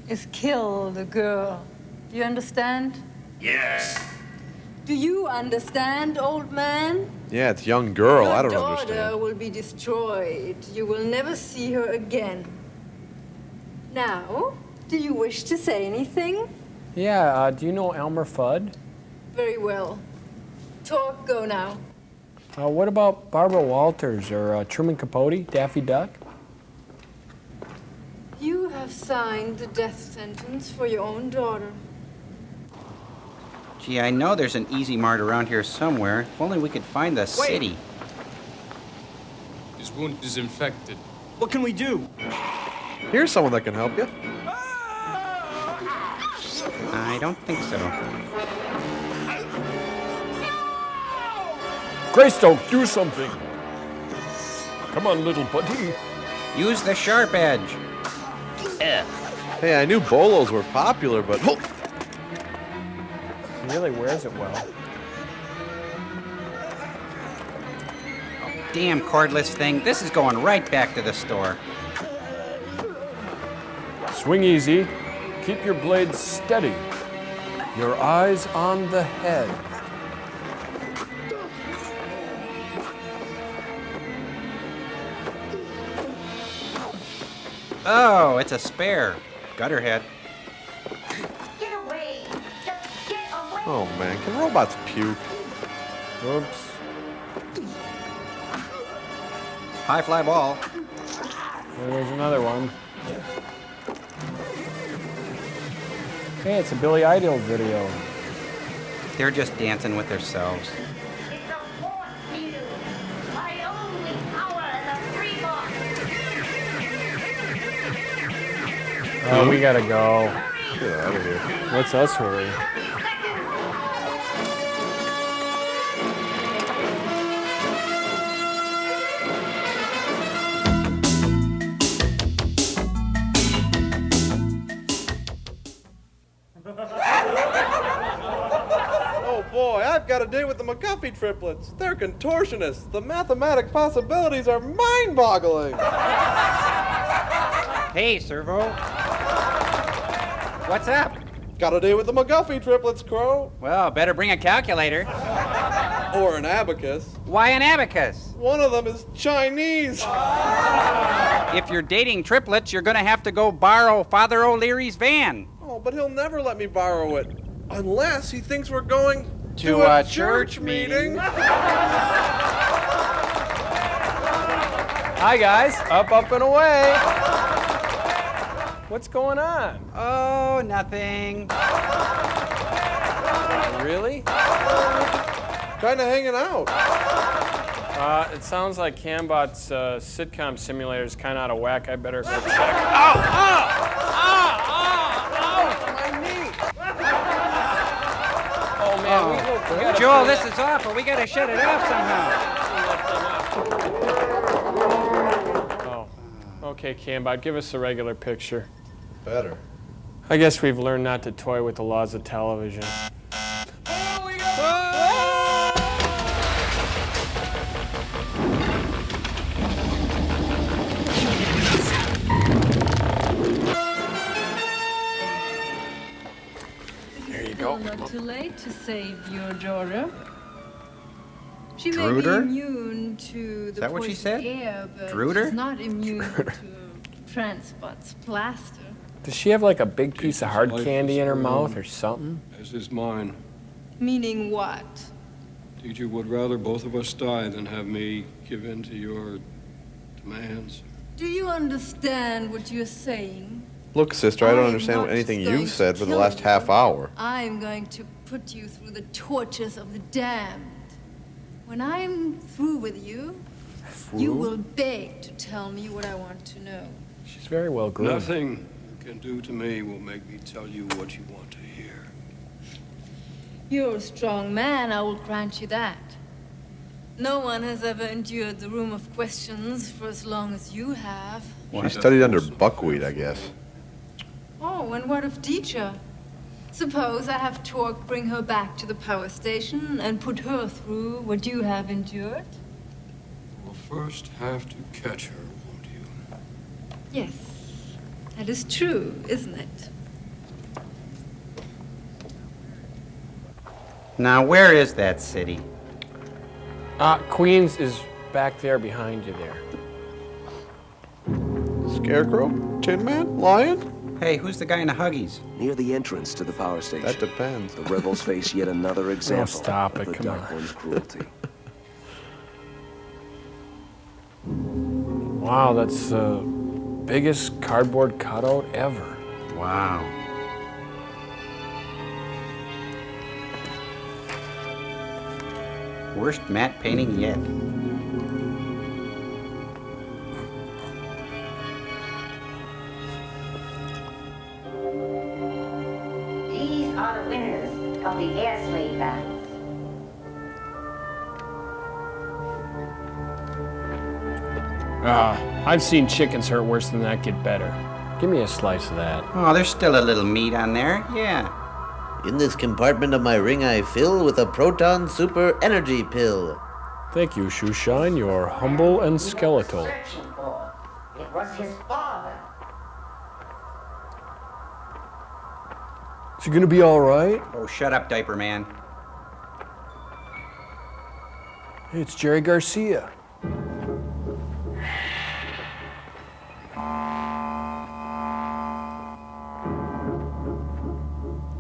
is kill the girl. Do you understand? Yes. Do you understand, old man? Yeah, it's young girl. I don't Your understand. daughter will be destroyed. You will never see her again. Now, do you wish to say anything? Yeah, do you know Elmer Fudd? Very well. Talk, go now. What about Barbara Walters or Truman Capote, Daffy Duck? You have signed the death sentence for your own daughter. Gee, I know there's an Easy Mart around here somewhere. If only we could find the city. His wound is infected. What can we do? Here's someone that can help you. I don't think so. Greystoke, do something. Come on, little buddy. Use the sharp edge. Hey, I knew bolos were popular, but... He really wears it well. Damn cordless thing. This is going right back to the store. Swing easy. Keep your blades steady. Your eyes on the head. Oh, it's a spare. Gutterhead. Get away! Just get away! Oh, man. Can robots puke? Oops. High fly ball. There's another one. Hey, it's a Billy Idol video. They're just dancing with themselves. It's a force field. My only power as a free Oh, we gotta go. Get out of here. Let's us hurry. Oh boy, I've got a date with the McGuffey triplets. They're contortionists. The mathematic possibilities are mind-boggling. Hey, Servo. What's up? Got a date with the McGuffey triplets, Crow. Well, better bring a calculator. Or an abacus. Why an abacus? One of them is Chinese. If you're dating triplets, you're gonna have to go borrow Father O'Leary's van. Oh, but he'll never let me borrow it. Unless he thinks we're going To a church meeting. Hi, guys. Up, up, and away. What's going on? Oh, nothing. Really? Kinda hanging out. It sounds like Cambot's sitcom simulator is kind of out of whack. I better go check. Oh, man. We gotta Joel, turn this is awful. We gotta shut it off somehow. Oh. Okay, Cambot, give us a regular picture. Better. I guess we've learned not to toy with the laws of television. There you go. Not too late to save your daughter. She may be Druder? immune to the that what she poison said? air, but Druder? she's not immune to Transpot's plaster. Does she have like a big piece of hard candy in her mouth or something? As is mine. Meaning what? Teacher would rather both of us die than have me give in to your demands. Do you understand what you're saying? Look, sister, I don't I'm understand not anything just going you've to said for the kill last you. half hour. I'm going to put you through the tortures of the damned. When I'm through with you, you will beg to tell me what I want to know. She's very well groomed. Nothing you can do to me will make me tell you what you want to hear. You're a strong man, I will grant you that. No one has ever endured the room of questions for as long as you have. She studied under buckwheat, I guess. Oh, and what of teacher? Suppose I have Torque bring her back to the power station and put her through what you have endured? We'll first have to catch her, won't you? Yes, that is true, isn't it? Now, where is that city? Queens is back there behind you there. Scarecrow? Tin Man? Lion? Hey, who's the guy in the Huggies? Near the entrance to the power station. That depends. The rebels face yet another example stop of it, the come Dark on. One's cruelty. Wow, that's the biggest cardboard cutout ever. Wow. Worst matte painting yet. These are the winners of the air slave battles. I've seen chickens hurt worse than that get better. Give me a slice of that. Oh, there's still a little meat on there. Yeah. In this compartment of my ring, I fill with a proton super energy pill. Thank you, Shoeshine. You're humble and skeletal. Searching for. It was his father. Is he gonna be all right? Oh, shut up, diaper man. Hey, it's Jerry Garcia.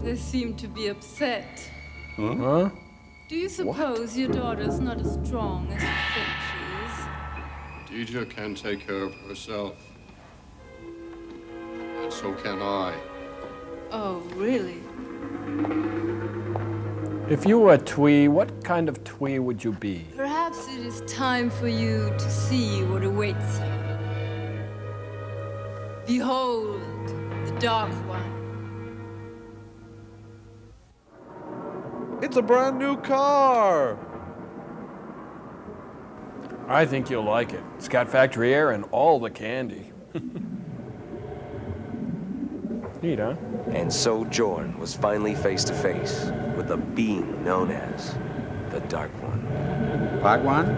They seem to be upset. Huh? Do you suppose your daughter's not as strong as you think she is? Deidre can take care of herself. And so can I. Oh, really? If you were a twee, what kind of twee would you be? Perhaps it is time for you to see what awaits you. Behold, the Dark One. It's a brand new car! I think you'll like it. It's got factory air and all the candy. Neat, huh? And so Jorn was finally face to face with the being known as the Dark One. Bhagwan?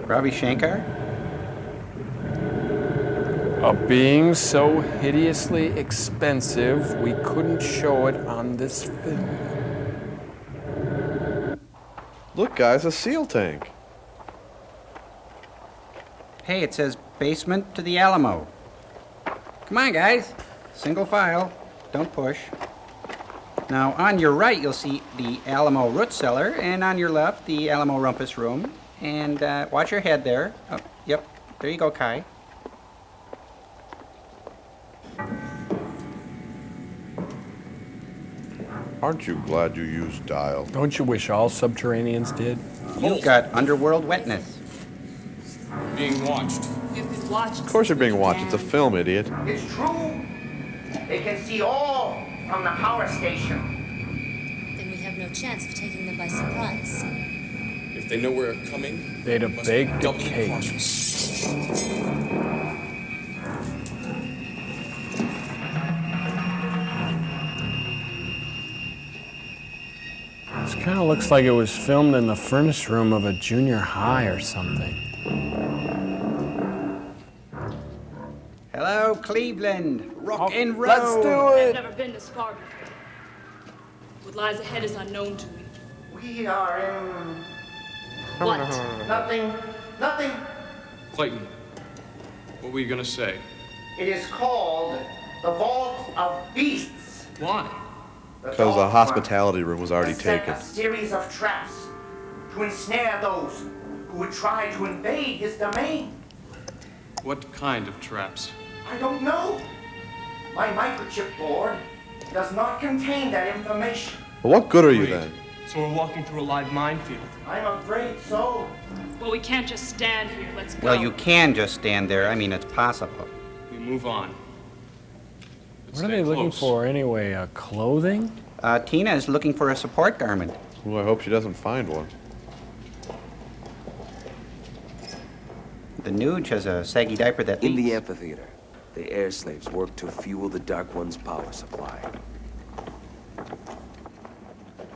Ravi Shankar? A being so hideously expensive, we couldn't show it on this film. Look, guys, a SEAL tank. Hey, it says basement to the Alamo. Come on, guys. Single file. Don't push. Now, on your right, you'll see the Alamo root cellar, and on your left, the Alamo rumpus room. And watch your head there. Oh, yep. There you go, Kai. Aren't you glad you used dial? Don't you wish all subterraneans did? You've got underworld wetness. Being watched. You've been watched. Of course you're being watched. It's a film, idiot. It's true. They can see all from the power station. Then we have no chance of taking them by surprise. If they know we're coming, they'd have baked a cake. This kind of looks like it was filmed in the furnace room of a junior high or something. Hello, Cleveland. Rock and roll. Let's do I've it. never been this far before. What lies ahead is unknown to me. We are in... What? Nothing. Nothing. Clayton, what were you gonna say? It is called the Vault of Beasts. Why? Because the hospitality room was already Set taken. a series of traps to ensnare those who would try to invade his domain. What kind of traps? I don't know. My microchip board does not contain that information. Well, what good are you then? So we're walking through a live minefield. I'm afraid so. Well, we can't just stand here. Let's go. Well, you can just stand there. I mean, it's possible. We move on. What are they looking for anyway? Clothing? Tina is looking for a support garment. Well, I hope she doesn't find one. The Nuge has a saggy diaper that In leaks. the amphitheater, the air slaves work to fuel the Dark One's power supply.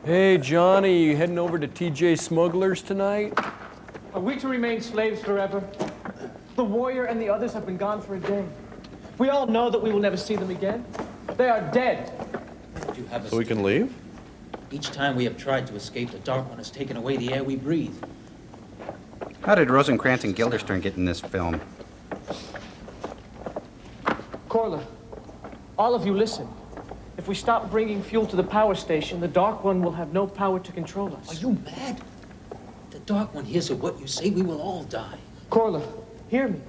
Hey, Johnny, you heading over to TJ Smugglers tonight? Are we to remain slaves forever? The warrior and the others have been gone for a day. We all know that we will never see them again. They are dead. You have us So we can leave? Each time we have tried to escape, the Dark One has taken away the air we breathe. How did Rosencrantz and Guildenstern get in this film? Corla, all of you listen. If we stop bringing fuel to the power station, the Dark One will have no power to control us. Are you mad? If the Dark One hears of what you say, we will all die. Corla, hear me.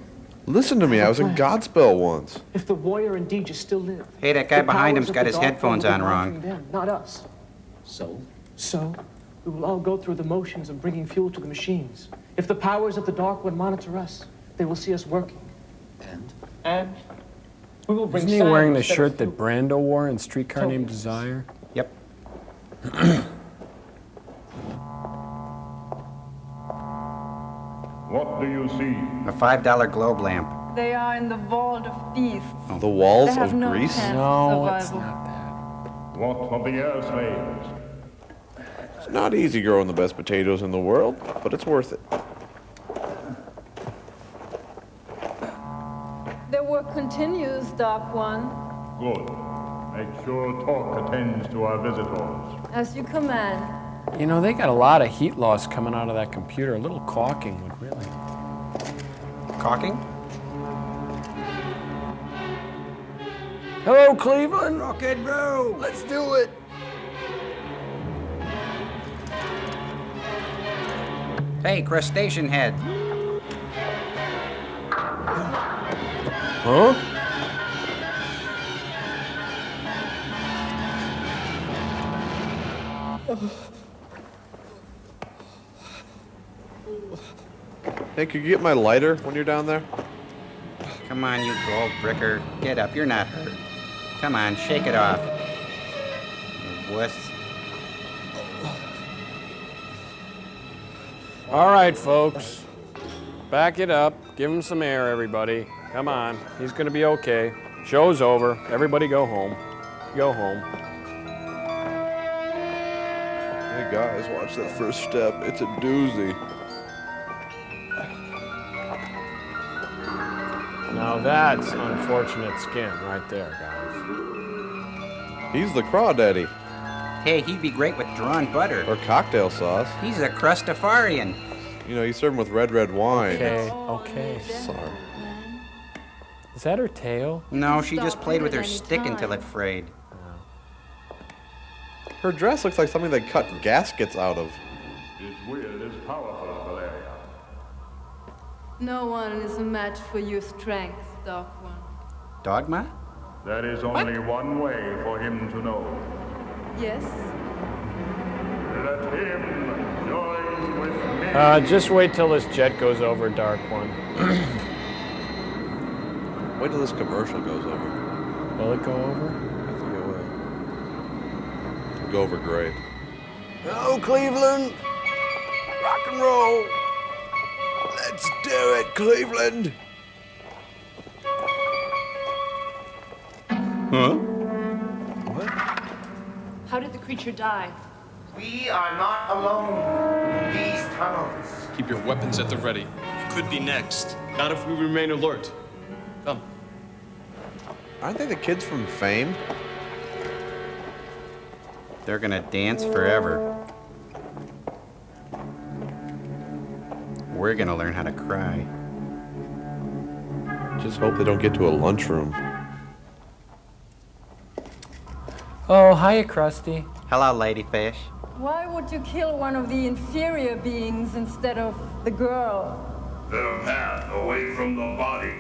Listen to me, I was in Godspell once. If the warrior and Deja still live... Hey, that guy the behind powers him's of got the his Dark headphones One will on be wrong. monitoring them, not us. So? So, we will all go through the motions of bringing fuel to the machines. If the powers of the Dark One monitor us, they will see us working. And we will bring Isn't he sand wearing the instead of shirt that fuel. Brando wore in Streetcar Named Desire? Yep. What do you see? A $5 globe lamp. They are in the vault of beasts. The walls They have of no Greece? chance of No, it's survival. not that. What of the air slaves? It's not easy growing the best potatoes in the world, but it's worth it. Their work continues, Dark One, Good. Make sure Torque attends to our visitors. as you command. You know, they got a lot of heat loss coming out of that computer. A little caulking would really... Caulking? Hello, Cleveland. Rock and roll. Let's do it. Hey, crustacean head. Huh? Hey, could you get my lighter when you're down there? Come on, you gold bricker. Get up, you're not hurt. Come on, shake it off. You wuss. All right, folks. Back it up. Give him some air, everybody. Come on. He's going to be okay. Show's over. Everybody go home. Go home. Hey guys, watch that first step. It's a doozy. Now that's unfortunate skin right there, guys. He's the crawdaddy. Hey, he'd be great with drawn butter. Or cocktail sauce. He's a crustafarian. You know, you serve him with red wine. Okay. Sorry. Is that her tail? No, she just played with her stick until it frayed. Her dress looks like something they cut gaskets out of. His will is powerful, Valeria. No one is a match for your strength, Dark One. Dogma? There is only one way for him to know. Yes? Let him join with me. Just wait till this jet goes over, Dark One. Wait till this commercial goes over. Will it go over? I think it will. It'll go over great. Hello, Cleveland. Rock and roll. Let's do it, Cleveland. Huh? How did the creature die? We are not alone in these tunnels. Keep your weapons at the ready. You could be next. Not if we remain alert. Come. Aren't they the kids from Fame? They're gonna dance forever. We're gonna learn how to cry. Just hope they don't get to a lunchroom. Oh, hiya, Krusty. Hello, ladyfish. Why would you kill one of the inferior beings instead of the girl? The path away from the body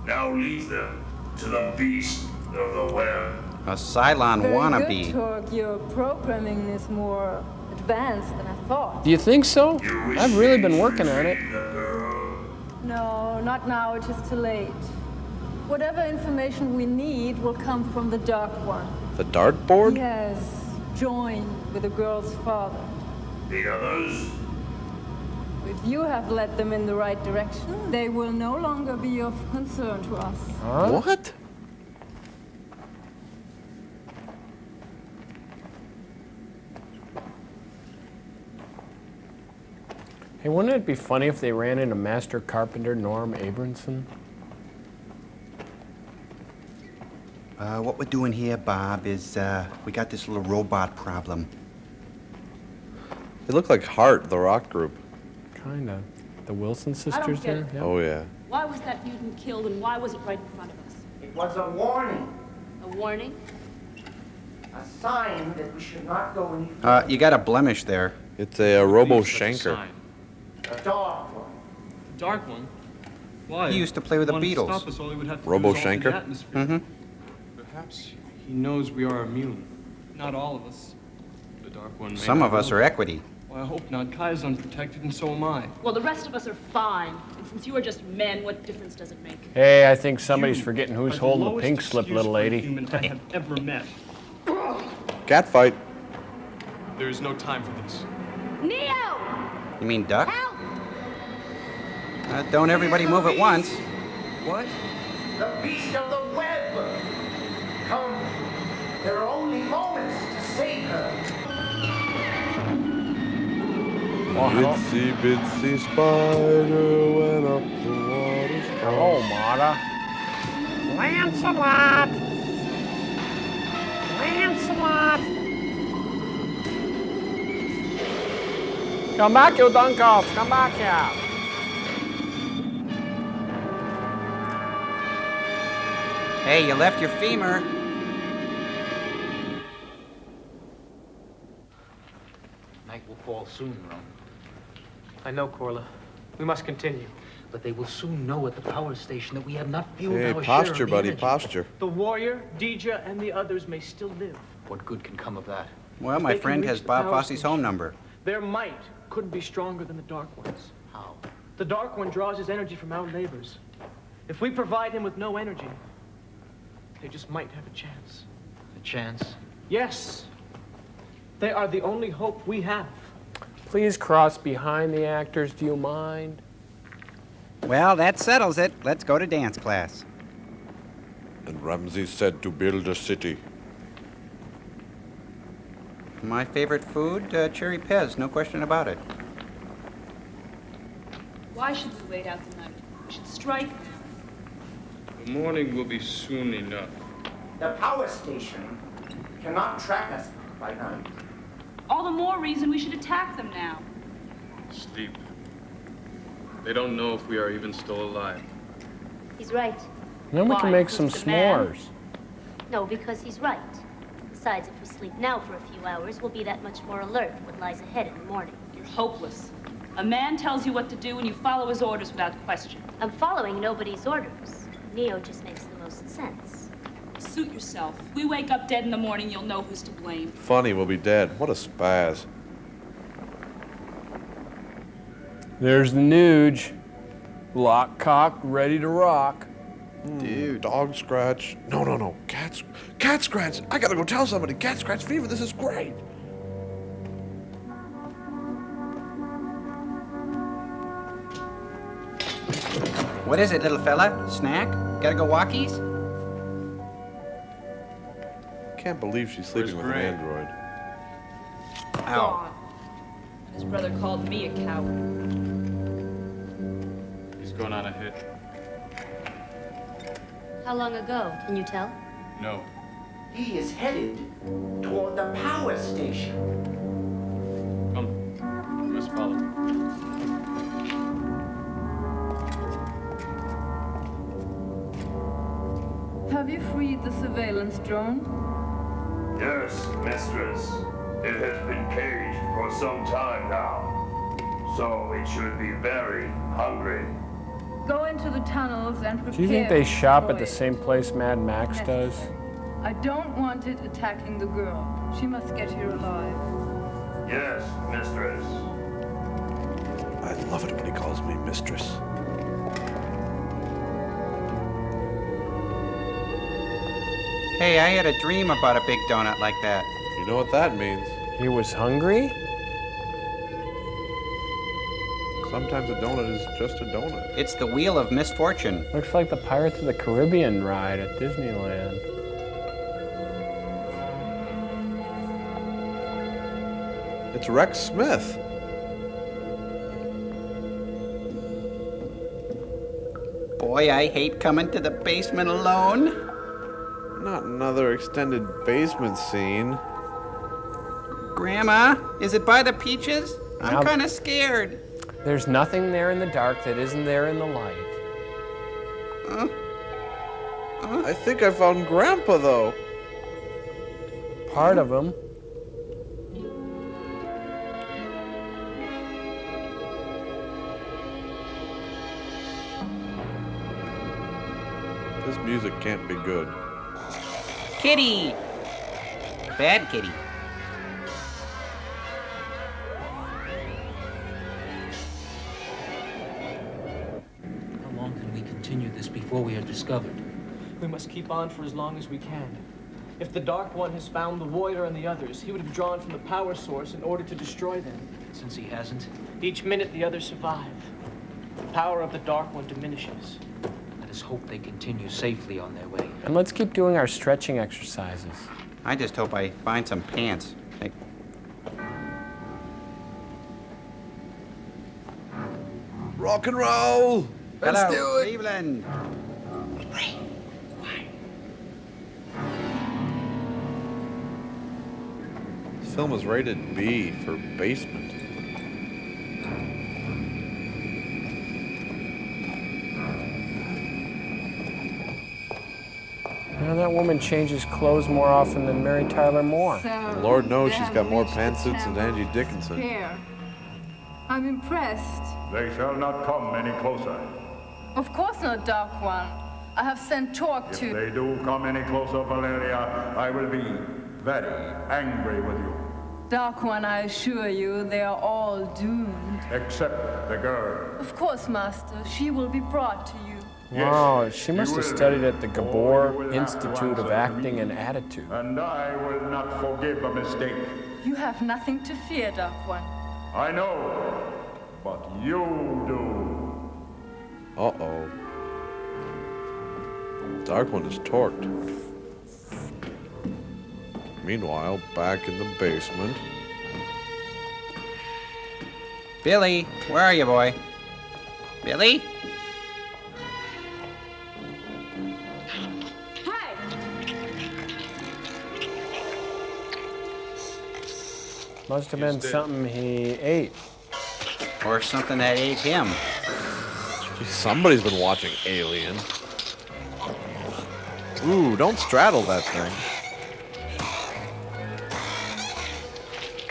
now leads them to the beast of the web. A Cylon Very wannabe. good, Torque. Your programming is more advanced than I thought. Do you think so? I've really been working on it. No, not now. It is too late. Whatever information we need will come from the Dark One. The dartboard? He has joined with the girl's father. The others? If you have led them in the right direction, they will no longer be of concern to us. Huh? What? Hey, wouldn't it be funny if they ran into Master Carpenter Norm Abramson? What we're doing here, Bob, is we got this little robot problem. They look like Heart, the rock group. Kinda. The Wilson I don't sisters get there? it. Yeah. Oh, yeah. Why was that mutant killed and why was it right in front of us? It was a warning. A warning? A sign that we should not go any further. You got a blemish there. It's a Robo Shanker. The dark one. Dark one? Why? He used to play with the Wanted to Beatles. stop us, all he would have to Robo do is alter the Shanker? atmosphere. Mm-hmm. Perhaps he knows we are immune. Not all of us. The Dark One may Some not of us know. are equity. Well, I hope not. Kai's unprotected, and so am I. Well, the rest of us are fine. And since you are just men, what difference does it make? Hey, I think somebody's forgetting Are who's the holding the lowest pink slip, excuse little for a lady. human I have ever met. Cat fight. There is no time for this. Neo! You mean duck? Help! Don't everybody move at once. What? The beast of the web. Come. There are only moments to save her. Itsy bitsy spider went up the water spout. Oh, Mata. Lancelot! Lancelot! Come back, you Dunkers! Come back here! Hey, you left your femur. Night will fall soon, Ron. I know, Corla. We must continue. But they will soon know at the power station that we have not fueled Hey, our share posture, of the buddy, energy. posture. The warrior, Deja, and the others may still live. What good can come of that? Well, my They can friend reach has the Bob power Fosse's station. home number. Their might couldn't be stronger than the Dark One's. How? The Dark One draws his energy from our labors. If we provide him with no energy, they just might have a chance. A chance? Yes. They are the only hope we have. Please cross behind the actors, do you mind? Well, that settles it. Let's go to dance class. And Ramses said to build a city. My favorite food, cherry pez, no question about it. Why should we wait out the night? We should strike now. The morning will be soon enough. The power station cannot track us by night. All the more reason we should attack them now. Sleep. They don't know if we are even still alive. He's right. Then we can Why? make some Because the man- s'mores. No, because he's right. Besides, if we sleep now for a few hours, we'll be that much more alert for what lies ahead in the morning. You're hopeless. A man tells you what to do and you follow his orders without question. I'm following nobody's orders. Neo just makes the most sense. Suit yourself. If we wake up dead in the morning, you'll know who's to blame. Funny, we'll be dead. What a spaz. There's the Nuge. Lock, cock, ready to rock. Dude. Dog scratch. No. Cat scratch. I gotta go tell somebody. Cat scratch fever. This is great. What is it, little fella? Snack? Gotta go walkies? Can't believe she's sleeping with an Gray? android. Ow. Gone. And his brother called me a coward. He's going on a hit. How long ago? Can you tell? No. He is headed toward the power station. Come. We must follow. Have you freed the surveillance drone? Yes, mistress. It has been caged for some time now. So it should be very hungry. Go into the tunnels and prepare Do you think they to shop at destroy the it. same place Mad Max does? I don't want it attacking the girl. She must get here alive. Yes, mistress. I love it when he calls me mistress. Hey, I had a dream about a big donut like that. You know what that means? He was hungry? Sometimes a donut is just a donut. It's the wheel of misfortune. Looks like the Pirates of the Caribbean ride at Disneyland. It's Rex Smith. Boy, I hate coming to the basement alone. Not another extended basement scene. Grandma, is it by the peaches? I'm Now- kind of scared. There's nothing there in the dark that isn't there in the light. I think I found Grandpa, though. Part of him. This music can't be good. Kitty! Bad kitty. How long can we continue this before we are discovered? We must keep on for as long as we can. If the Dark One has found the Voider and the others, he would have drawn from the power source in order to destroy them. Since he hasn't, Each minute the others survive. The power of the Dark One diminishes. let us hope they continue safely on their way. And let's keep doing our stretching exercises. I just hope I find some pants. Hey, Rock and roll! Let's hello, do it! Cleveland. This film is rated B for basement. You know, that woman changes clothes more often than Mary Tyler Moore. So Lord knows she's got more damnation pantsuits than temple Angie Dickinson. despair. I'm impressed. They shall not come any closer. Of course not, Dark One. I have sent talk If to... they do come any closer, Valeria, I will be very angry with you. Dark One, I assure you, they are all doomed. Except the girl. Of course, Master. She will be brought to you. Wow, she must have studied at the Oh, you Gabor will have Institute to of answer Acting me. and Attitude. And I will not forgive a mistake. You have nothing to fear, Dark One. I know, but you do. Uh-oh. Dark One is torqued. Meanwhile, back in the basement. Billy, where are you, boy? Billy? Must have been something he ate. Or something that ate him. Gee, somebody's been watching Alien. Ooh, don't straddle that thing.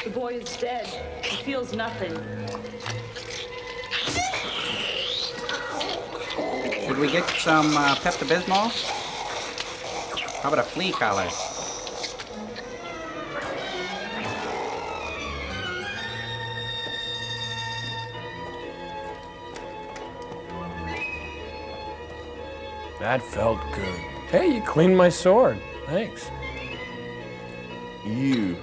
The boy is dead. He feels nothing. Should we get some Pepto-Bismol? How about a flea collar? That felt good. Hey, you cleaned my sword. Thanks. You.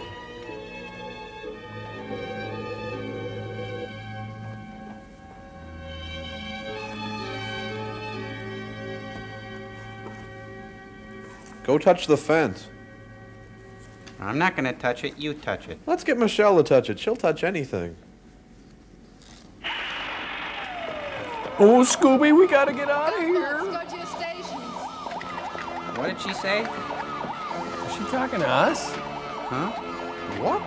Go touch the fence. I'm not gonna touch it, you touch it. Let's get Michelle to touch it. She'll touch anything. Oh, Scooby, we gotta get out of here. Let's go to your stations. What did she say? Is she talking to us? Huh? What?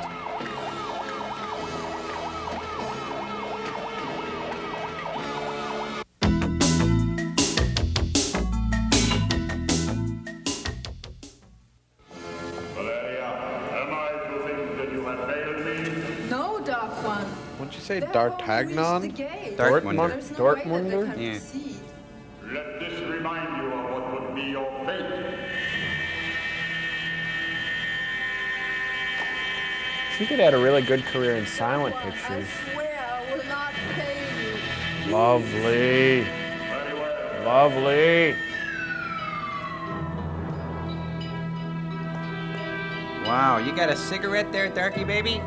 Valeria, am I to think that you have failed me? No, Dark One. What'd you say, They've already reached the Dartagnan? gate. Dartmunder. There's no way that they Dortmunder? can Yeah. proceed. Let this remind you of what would be your fate. She could have had a really good career in silent pictures. I swear I will not fail you. Lovely. Very well. Lovely. Wow, you got a cigarette there, Darky baby?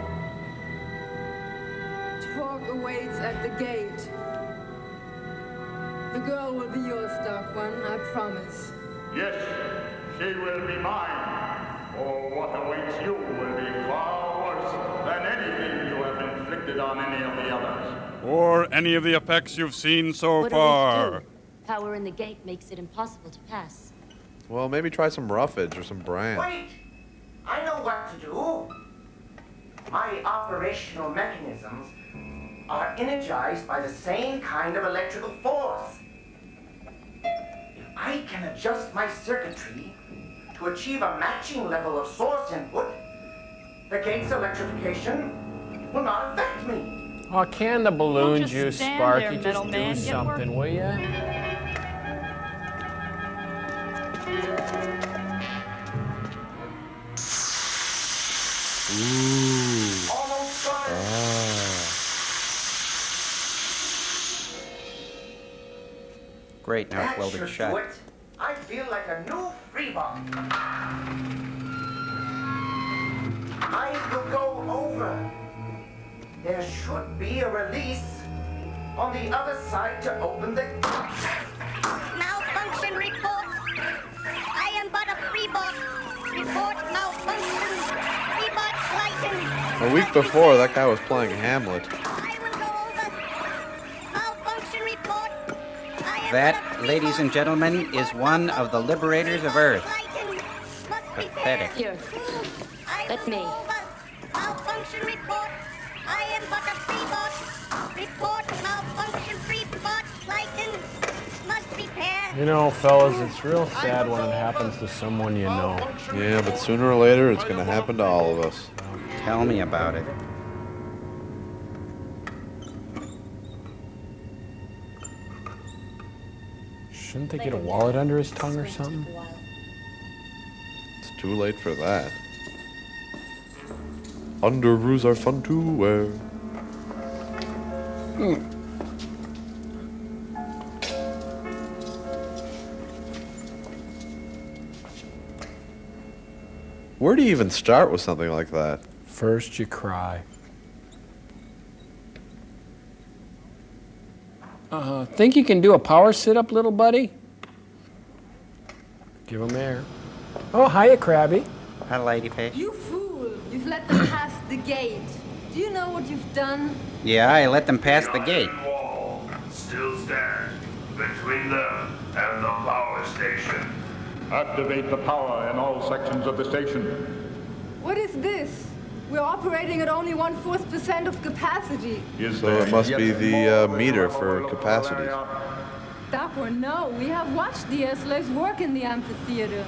Talk awaits at the gate. The girl will be yours, Dark One, I promise. Yes, she will be mine. For what awaits you will be far worse than anything you have inflicted on any of the others. Or any of the effects you've seen so What do we far. do? Power in the gate makes it impossible to pass. Well, maybe try some roughage or some bran. Wait! I know what to do. My operational mechanisms are energized by the same kind of electrical force. If I can adjust my circuitry to achieve a matching level of source input, the gate's electrification will not affect me. Oh, can the balloon juice, stand Sparky? there, Just middleman. do Get something, will ya? Ooh. Almost got it. Great, now it's That welded should shut. do it. I feel like a new freebot. I will go over. There should be a release on the other side to open the... Malfunction report. I am but a freebot. Report malfunction. Freebot Clayton. A week before, that guy was playing Hamlet. Malfunction report. That, ladies and gentlemen, is one of the liberators of Earth. Pathetic. Here. Let me. Malfunction report. I am but a freebot. Report malfunction freebot Clayton. Must repair. You know, fellas, it's real sad when it happens to someone you know. Yeah, but sooner or later, it's gonna happen to all of us. Tell me about it. Shouldn't they get a wallet under his tongue or something? It's too late for that. Underoos are fun to wear. Where do you even start with something like that? First you cry. Think you can do a power sit-up, little buddy? Give him air. Oh, hiya, Krabby. Hi, lady face. You fool! You've let them pass the gate. Do you know what you've done? Yeah, I let them pass the gate. Wall still stands between them and the power station. Activate the power in all sections of the station. What is this? We're operating at only 1/4% of capacity. So it must be the meter for capacity. Doctor, no. We have watched the air slaves work in the amphitheater.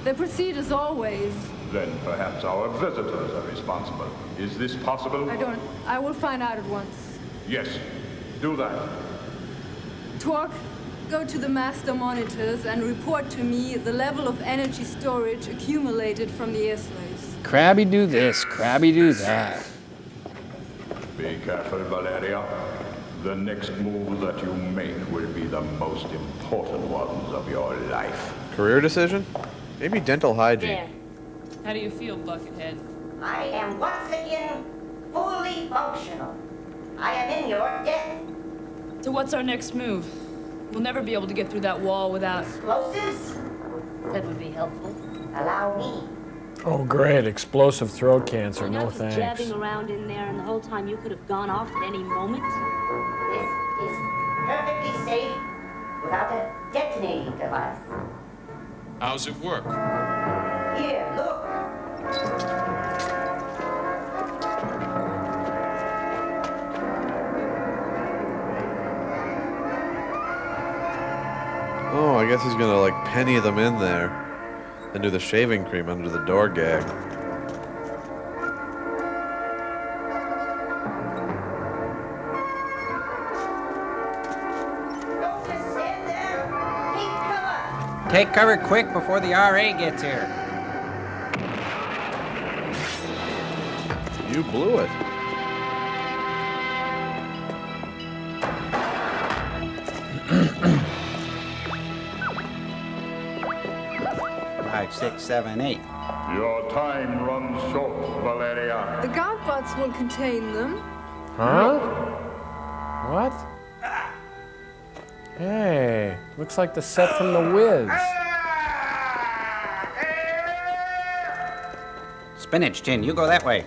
They proceed as always. Then perhaps our visitors are responsible. Is this possible? I will find out at once. Yes, do that. Torque, go to the master monitors and report to me the level of energy storage accumulated from the air slaves. Krabby do this, Krabby do that. Be careful, Valeria. The next move that you make will be the most important ones of your life. Career decision? Maybe dental hygiene. There. How do you feel, Buckethead? I am once again fully functional. I am in your debt. So what's our next move? We'll never be able to get through that wall without... Explosives? That would be helpful. Allow me. Oh, great. Explosive throat cancer. No Just thanks. jabbing around in there, and the whole time you could have gone off at any moment. This is perfectly safe without a detonating device. How's it work? Here, look. Oh, I guess he's gonna like penny them in there. Then do the shaving cream under the door gag. Don't just stand there. Take cover. Take cover quick before the RA gets here. You blew it. Five, 6, 7, 8. Your time runs short, Valeria. The guard bots will contain them. Huh? What? Hey, looks like the set from The Wiz. Spinach tin, you go that way.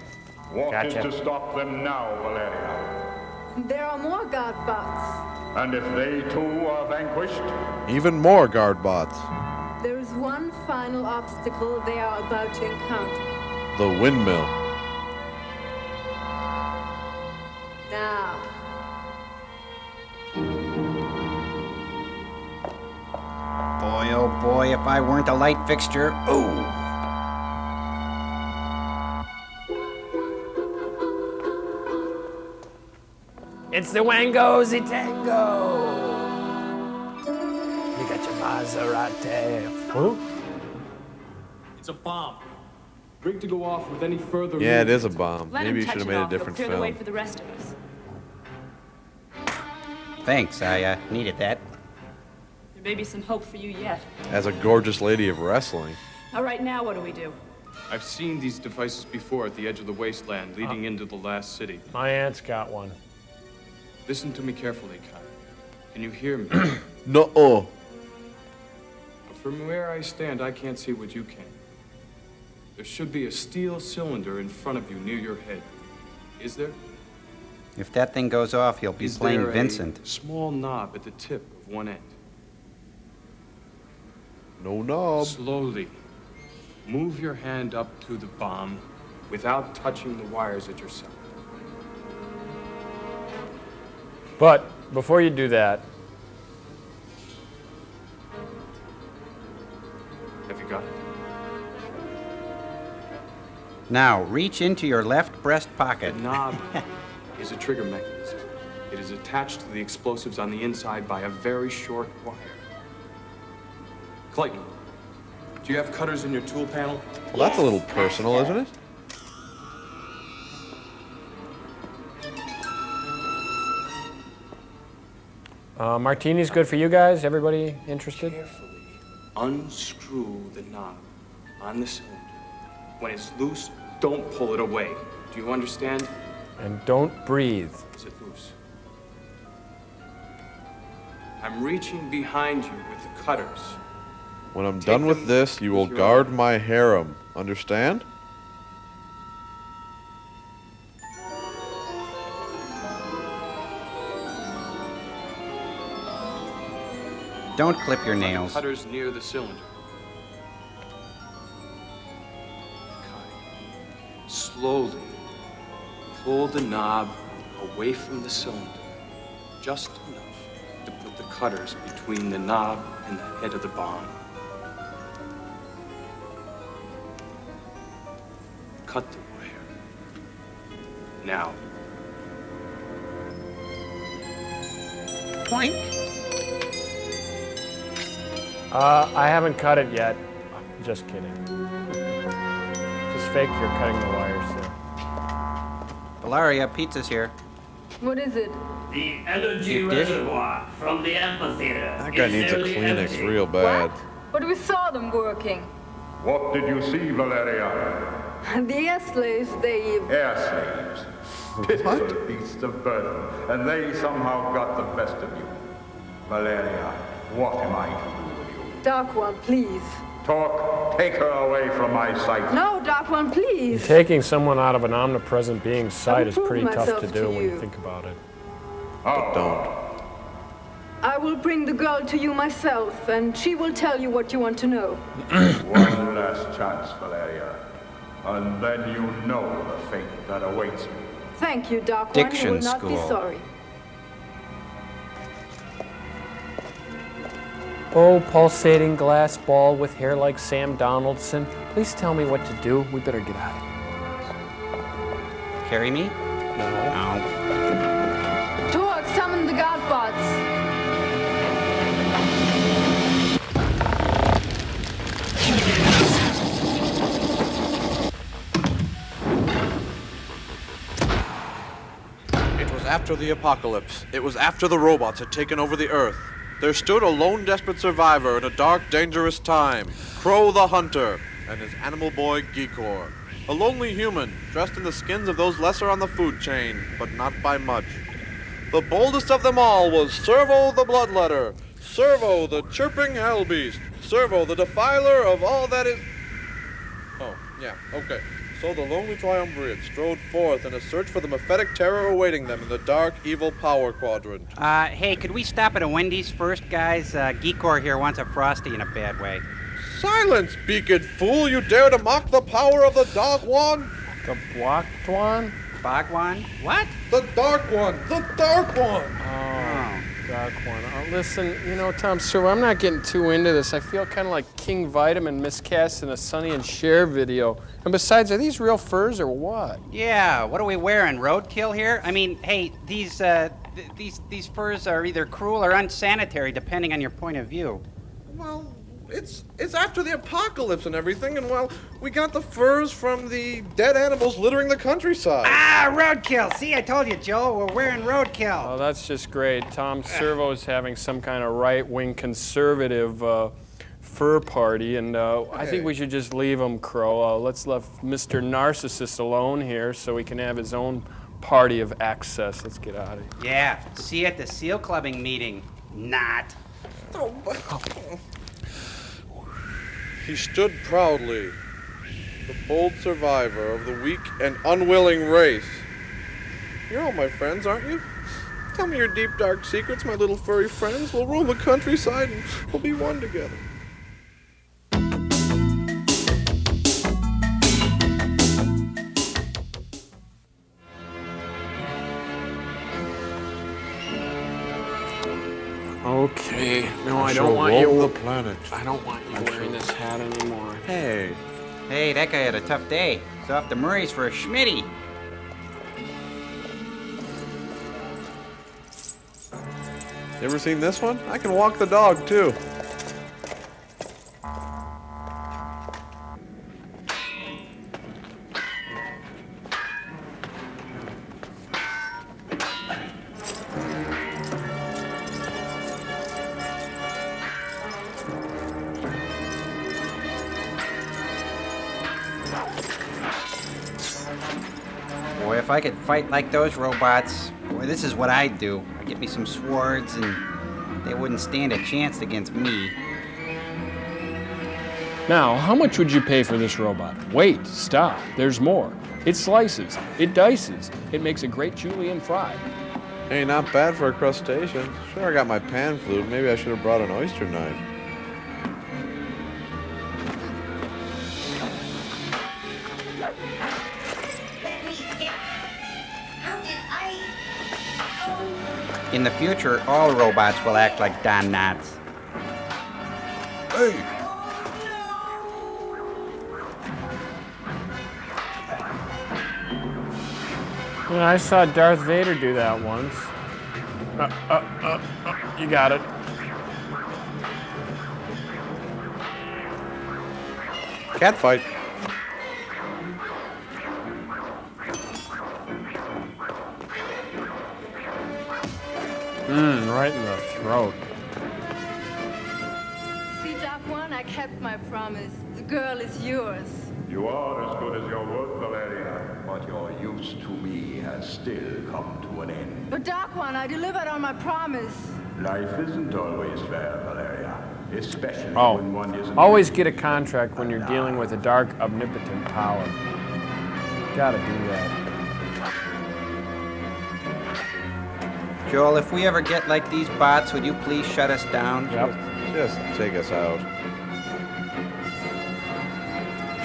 What Gotcha. is to stop them now, Valeria? There are more guard bots. And if they too are vanquished, Even more guard bots. There is is one final obstacle they are about to encounter. The windmill. Now. Boy, oh boy, if I weren't a light fixture. Oh! It's the Wangozy Tango. You got your Maserati. Huh? It's a bomb. Rig to go off with any further. Yeah, it is a bomb. Let Maybe him you should touch have it made a off. He'll different clear the way film. for the rest of us. Thanks, I needed that. There may be some hope for you yet. As a gorgeous lady of wrestling. All right, now what do we do? I've seen these devices before at the edge of the wasteland leading into the last city. My aunt's got one. Listen to me carefully, Kai. Can you hear me? No. From where I stand, I can't see what you can. There should be a steel cylinder in front of you near your head. Is there? If that thing goes off, he'll be Is playing there Vincent. a small knob at the tip of one end? No knob. Slowly. Move your hand up to the bomb without touching the wires at your side. But before you do that, Have you got it? Now, reach into your left breast pocket. The knob is a trigger mechanism. It is attached to the explosives on the inside by a very short wire. Clayton, do you have cutters in your tool panel? Well, that's a little personal, isn't it? Martini's good for you guys? Everybody interested? Carefully unscrew the knob on the cylinder. When it's loose, don't pull it away. Do you understand? And don't breathe. Is it loose? I'm reaching behind you with the cutters. When I'm done with this, you will guard my harem. Understand? Don't clip your nails. Cutters near the cylinder. Slowly pull the knob away from the cylinder, just enough to put the cutters between the knob and the head of the bomb. Cut the wire. Now. Point. I haven't cut it yet. Just kidding. Just fake you're cutting the wires there. Valeria, pizza's here. What is it? The energy Deep dish? reservoir from the amphitheater. That guy needs a Kleenex real bad. But we saw them working. What did you see, Valeria? The air slaves, they... Air slaves. Pitiful beasts of burden. And they somehow got the best of you. Valeria, what am I to do with you? Dark One, please. Talk. Take her away from my sight. No, Dark One, please. Taking someone out of an omnipresent being's sight is prove pretty tough myself to to do when you you. think about it. But don't. I will bring the girl to you myself, and she will tell you what you want to know. One last chance, Valeria. And then you know the fate that awaits me. Thank you, Dark One. You Diction will not be school. sorry. Oh, pulsating glass ball with hair like Sam Donaldson. Please tell me what to do. We better get out of here. Carry me? No. No. Torque, summon the Godbots. It was after the apocalypse. It was after the robots had taken over the Earth. There stood a lone desperate survivor in a dark, dangerous time, Crow the Hunter, and his animal boy, Geekor. A lonely human, dressed in the skins of those lesser on the food chain, but not by much. The boldest of them all was Servo the Bloodletter, Servo the chirping hell beast, Servo the defiler of all that is... Oh, yeah, okay. So the lonely triumvirate strode forth in a search for the mephitic terror awaiting them in the dark, evil power quadrant. Hey, could we stop at a Wendy's first, guys? Geekor here wants a Frosty in a bad way. Silence, beaked fool! You dare to mock the power of the Dark One? The blocked one? Bhagwan? What? The Dark One! The Dark One! Oh, Dark One. Listen, you know, Tom Servo, I'm not getting too into this. I feel kind of like King Vitamin miscast in a Sonny and Cher video. And besides, are these real furs or what? Yeah, what are we wearing? Roadkill here? I mean, hey, these furs are either cruel or unsanitary, depending on your point of view. Well, it's after the apocalypse and everything, and well, we got the furs from the dead animals littering the countryside. Ah, roadkill! See, I told you, Joe, we're wearing roadkill. Oh, that's just great. Tom Servo's having some kind of right-wing conservative fur party, and I think we should just leave him, Crow. Let's let Mr. Narcissist alone here so he can have his own party of access. Let's get out of here. Yeah, see you at the seal clubbing meeting. Not. He stood proudly, the bold survivor of the weak and unwilling race. You're all my friends, aren't you? Tell me your deep, dark secrets, my little furry friends. We'll roam the countryside and we'll be one together. Okay. No, I shall don't want roam you. the planet. I don't want you wearing this hat anymore. Hey. Hey, that guy had a tough day. He's off to Murray's for a schmitty. You ever seen this one? I can walk the dog, too. Boy, if I could fight like those robots, boy, this is what I'd do. I'd get me some swords and they wouldn't stand a chance against me. Now, how much would you pay for this robot? Wait, stop. There's more. It slices. It dices. It makes a great julienne fry. Hey, not bad for a crustacean. Sure, I got my pan flute. Maybe I should have brought an oyster knife. In the future, all robots will act like Don Knotts. Hey! Yeah, I saw Darth Vader do that once. You got it. Cat fight. Right in the throat. See, Doc One, I kept my promise. The girl is yours. You are as good as your word, Valeria, but your use to me has still come to an end. But Doc One, I delivered on my promise. Life isn't always fair, Valeria, especially when one isn't... Always get a contract when you're dealing with a dark, omnipotent power. Gotta do that. Joel, if we ever get like these bots, would you please shut us down? Yep. Just take us out.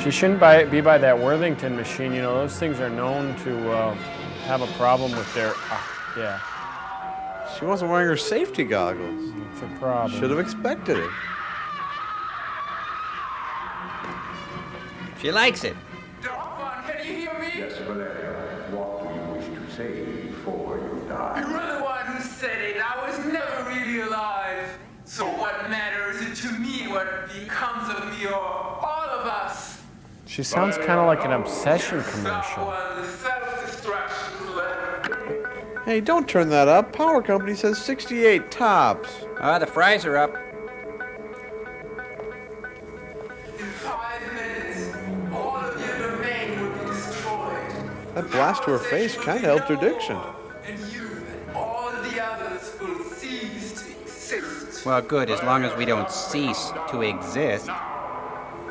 She shouldn't be by that Worthington machine. You know, those things are known to have a problem with their... yeah. She wasn't wearing her safety goggles. It's a problem. Should have expected it. She likes it. Can you hear me? Yes, Valeria. What do you wish to say before you die? You're the one who said it. I was never really alive. So what matters it to me what becomes of me or all of us? She sounds kind of like an obsession commercial. Hey, don't turn that up. Power Company says 68 tops. The fries are up. In 5 minutes, all of your domain will be destroyed. That blast to her face kind of helped her diction. And you and all the others will cease to exist. Well, good, as long as we don't cease to exist.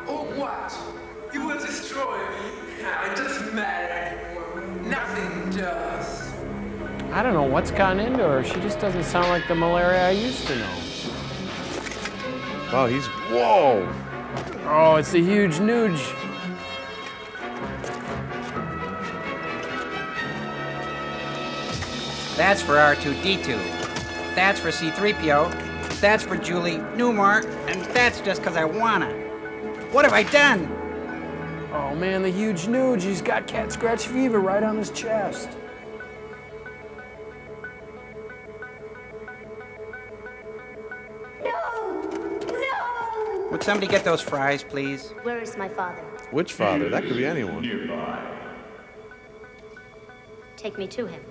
Or what? You will destroy me. It doesn't matter anymore. Nothing does. I don't know what's gotten into her. She just doesn't sound like the malaria I used to know. Wow, he's... Whoa! Oh, it's a huge nooge. That's for R2-D2. That's for C-3PO. That's for Julie Newmar. And that's just because I wanna. What have I done? Oh man, the huge nooge. He's got cat scratch fever right on his chest. Would somebody get those fries, please? Where is my father? Which father? That could be anyone. Take me to him.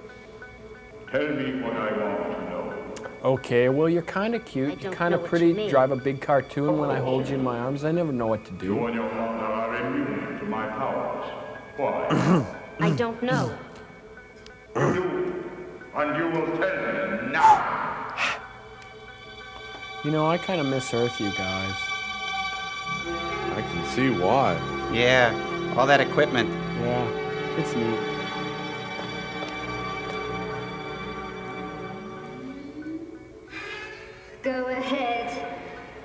Tell me what I want to know. Okay, well, you're kind of cute. You're kind of pretty. mean. Drive a big cartoon when I hold you in my arms. I never know what to do. You and your father are immune to my powers. Why? I don't know. You do, and you will tell me now. You know, I kind of miss Earth, you guys. I can see why. Yeah, all that equipment. Yeah, it's neat. Go ahead.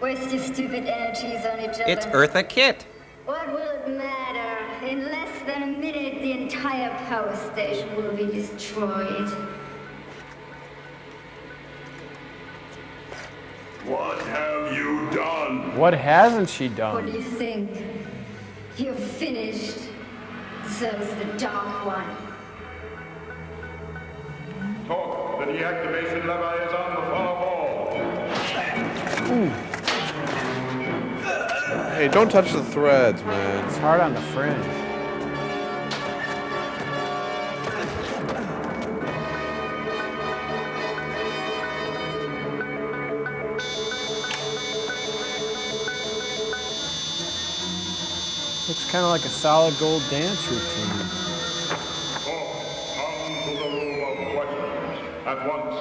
Waste your stupid energies on each other. It's Eartha Kitt. What will it matter? In less than a minute, the entire power station will be destroyed. What have you done? What hasn't she What done? do you think? You're finished. So's the Dark One. Talk. The deactivation lever is on the far wall. Hey, don't touch the threads, man. It's hard on the fringe. Looks kind of like a solid gold dance routine. Come to the room of questions at once.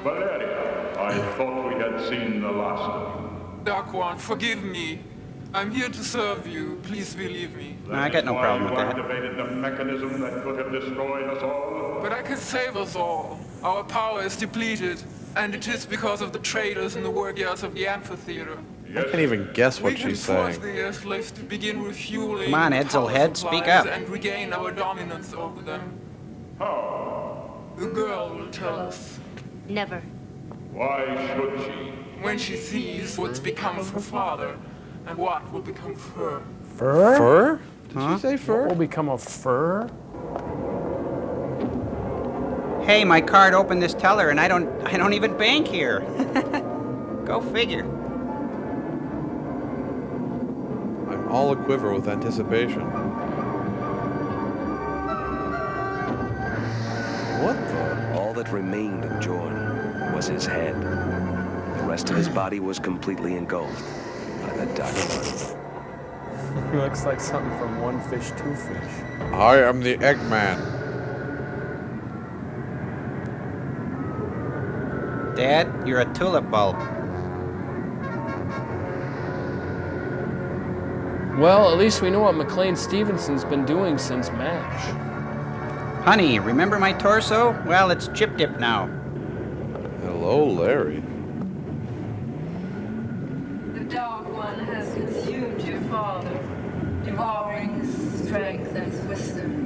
Valeria, I thought we had seen the last of you. Dark One, forgive me. I'm here to serve you. Please believe me. No, I got no problem with You that. activated the mechanism that could have destroyed us all. But I can save us all. Our power is depleted, and it is because of the traitors in the workyards of the amphitheater. I can't even guess what We can she's force saying. the Earthlings to begin refueling Come on, the power Edselhead, speak supplies up. and regain our dominance over them. How? The girl will tell us. Never. Why should she? When she sees what's become of her father, and what will become of her. Fur? Fur? Did she say fur? What will become of fur? Hey, my card opened this teller, and I don't even bank here. Go figure. I'm all aquiver with anticipation. What the? All that remained of Jordan was his head. The rest of his body was completely engulfed by the Dark One. He looks like something from One Fish, Two Fish. I am the Eggman. Dad, you're a tulip bulb. Well, at least we know what McLean Stevenson's been doing since MASH. Honey, remember my torso? Well, it's chip dip now. Hello, Larry. The Dark One has consumed your father, devouring his strength and his wisdom.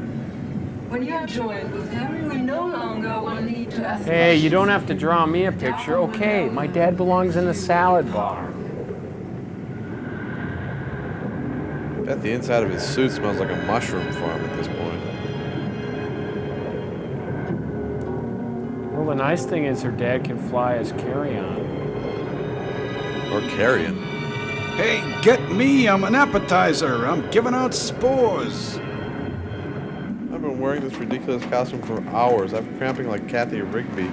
When you are joined with him, you no longer will need to ask. Hey, you don't have to draw me a picture. Okay, my dad belongs in the salad bar. I bet the inside of his suit smells like a mushroom farm at this point. Well, the nice thing is her dad can fly as carry-on. Or carrion. Hey, get me! I'm an appetizer. I'm giving out spores. I've been wearing this ridiculous costume for hours. I'm cramping like Kathy Rigby.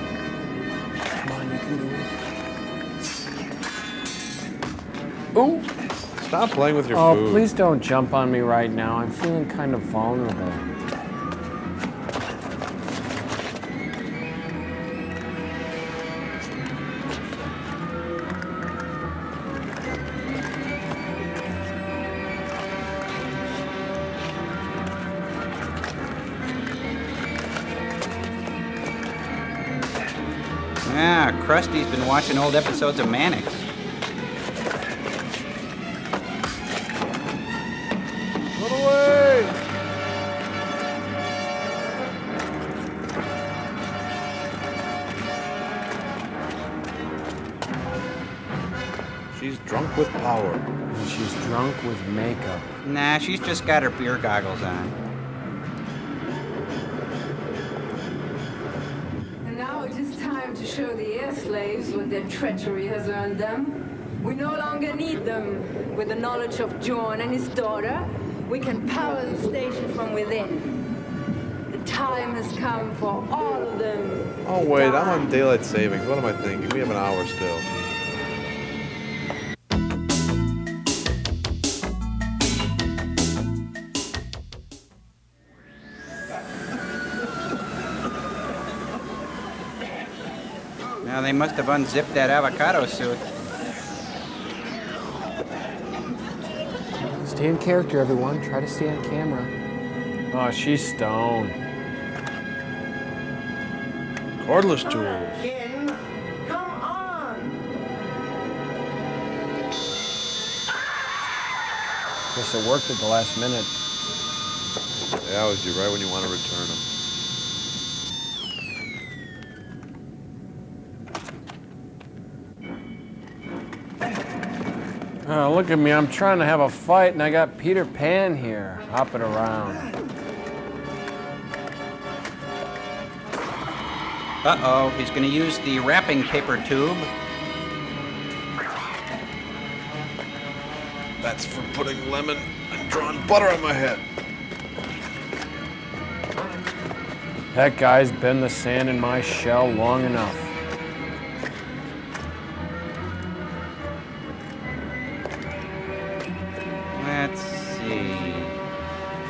Come on, you can do it. Ooh! Stop playing with your Oh, food. please don't jump on me right now. I'm feeling kind of vulnerable. Ah, Krusty's been watching old episodes of Mannix. Run away! She's drunk with power. And she's drunk with makeup. Nah, she's just got her beer goggles on. And now it is time to show the air slaves what their treachery has earned them. We no longer need them. With the knowledge of John and his daughter, we can power the station from within. The time has come for all of them. Oh wait, I'm on daylight savings. What am I thinking? We have an hour still. Now they must have unzipped that avocado suit. Stay in character, everyone. Try to stay on camera. Oh, she's stoned. Cordless tools. Ken, come on! Guess it worked at the last minute. Yeah, was you right when you want to return them. Oh, look at me. I'm trying to have a fight, and I got Peter Pan here, hopping around. Uh-oh, he's gonna use the wrapping paper tube. That's for putting lemon and drawn butter on my head. That guy's been the sand in my shell long enough. Let's see.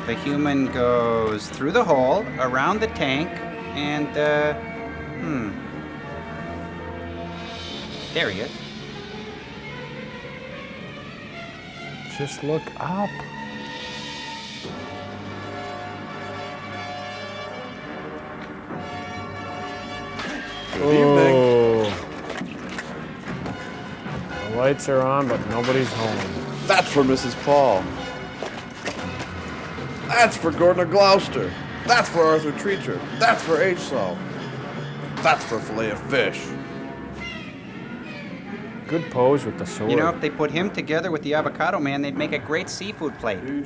The human goes through the hole, around the tank, and, there he is. Just look up. Good evening. The lights are on, but nobody's home. That's for Mrs. Paul. That's for Gordon Gloucester. That's for Arthur Treacher. That's for H-Saw. That's for fillet of fish. Good pose with the sword. You know, if they put him together with the avocado man, they'd make a great seafood plate. I'm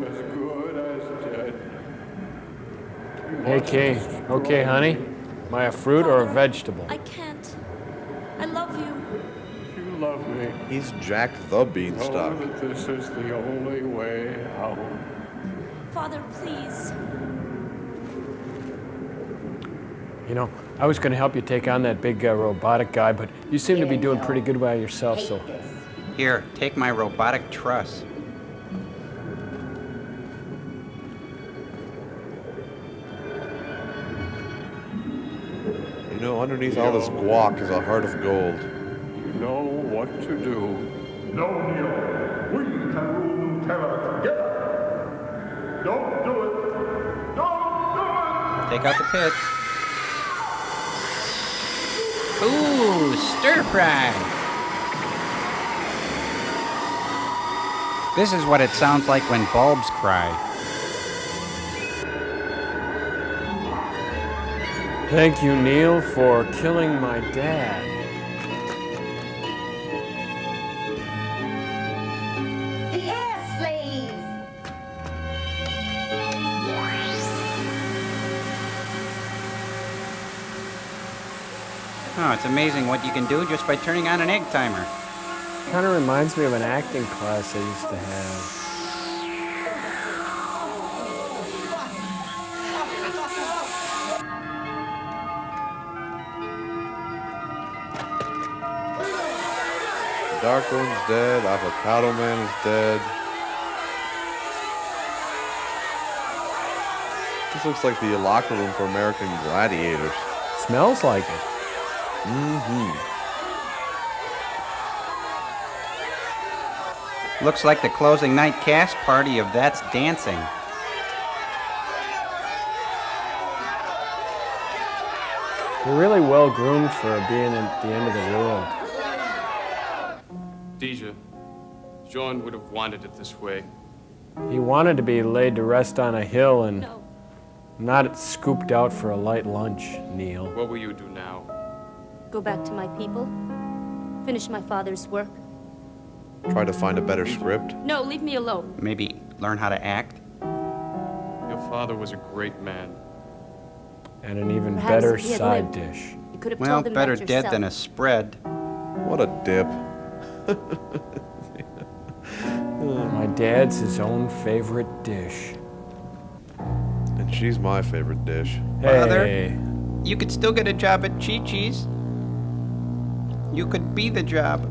as good as dead. Hey, Kay. Okay, honey? Am I a fruit or a vegetable? I can't. I love you. You love me. He's Jack the Beanstalk. Know that this is the only way out. Father, please. You know, I was going to help you take on that big robotic guy, but you seem to be doing pretty good by yourself, so... Here, take my robotic truss. You know, underneath all this guac is a heart of gold. You know what to do. No, Neil. We can rule Terra together. Don't do it. Don't do it. Take out the pit. Ooh, stir fry. This is what it sounds like when bulbs cry. Thank you, Neil, for killing my dad. The air slaves! Oh, it's amazing what you can do just by turning on an egg timer. Kind of reminds me of an acting class I used to have. Dark One's dead, Avocado Man is dead. This looks like the locker room for American Gladiators. Smells like it. Mm-hmm. Looks like the closing night cast party of That's Dancing. You're really well groomed for being at the end of the world. Deja, John would have wanted it this way. He wanted to be laid to rest on a hill and not scooped out for a light lunch, Neil. What will you do now? Go back to my people. Finish my father's work. Try to find a better script. No, leave me alone. Maybe learn how to act? Your father was a great man. And an even Perhaps better if he had side lived, dish. You could have Well, told him better that dead yourself. than a spread. What a dip. My dad's his own favorite dish. And she's my favorite dish. Father, Hey. you could still get a job at Chi-Chi's. You could be the job.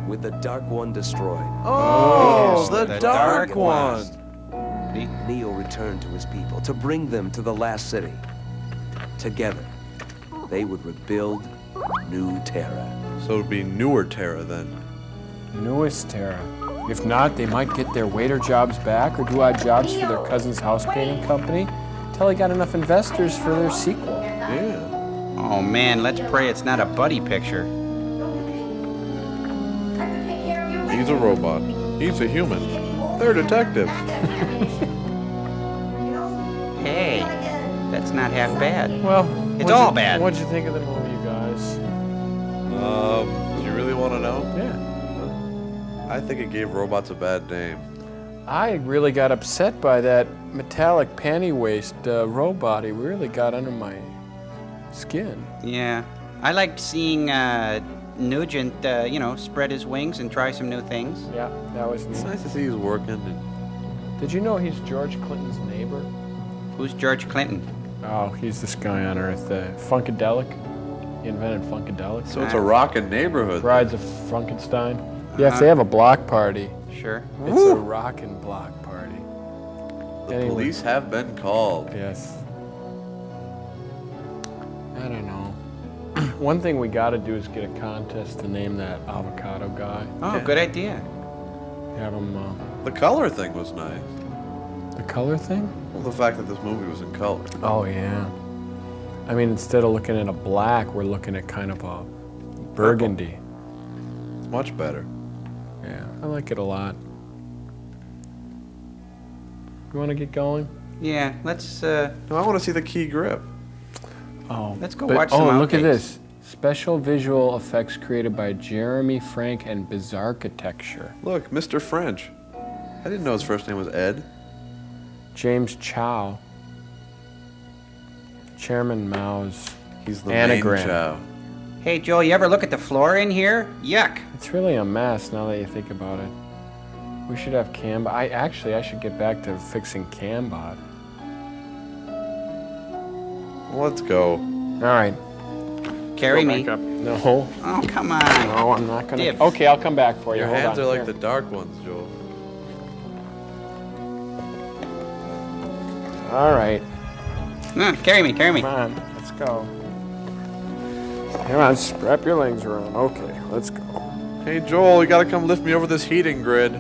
With the Dark One destroyed. Oh, Yes, the Dark One. Neo returned to his people to bring them to the last city. Together, they would rebuild New Terra. So it would be newer Terra then. Newest Terra. If not, they might get their waiter jobs back or do odd jobs for their cousin's house painting company till they got enough investors for their sequel. Yeah. Oh man, let's pray it's not a buddy picture. He's a robot. He's a human. They're detectives. Hey, that's not half bad. Well, it's all bad. What'd you think of the movie, you guys? Do you really want to know? Yeah. I think it gave robots a bad name. I really got upset by that metallic panty waist robot. He really got under my skin. Yeah, I liked seeing Nugent, spread his wings and try some new things. Yeah, that was It's neat. nice to see he's working. Did you know he's George Clinton's neighbor? Who's George Clinton? Oh, he's this guy on Earth, Funkadelic. He invented Funkadelic. So it's a rockin' neighborhood. Brides of Frankenstein. Yeah, if they have a block party. Sure. It's a rockin' block party. The police have been called. Yes. I don't know. One thing we gotta do is get a contest to name that avocado guy. Oh, good idea. Have him, The color thing was nice. the color thing? Well, the fact that this movie was in color. Oh, yeah. I mean, instead of looking at a black, we're looking at kind of a burgundy. It's much better. Yeah, I like it a lot. You want to get going? Yeah, let's. No, I want to see the key grip. Oh, Let's go watch some Oh, look at outtakes. this. Special visual effects created by Jeremy Frank and Bizarchitecture. Look, Mr. French. I didn't know his first name was Ed. James Chow. Chairman Mao's He's the anagram. main Chow. Hey, Joel, you ever look at the floor in here? Yuck. It's really a mess now that you think about it. We should have Cambot. I should get back to fixing Cambot. Let's go. All right. Carry Go me. back up. No. Oh, come on. No, I'm not gonna. Dibs. Okay, I'll come back for you. Your Hold hands on. are like Here. the dark ones, Joel. All right. Carry me, carry me. Come on, let's go. Come on, wrap your legs around. Okay, let's go. Hey, Joel, you gotta come lift me over this heating grid.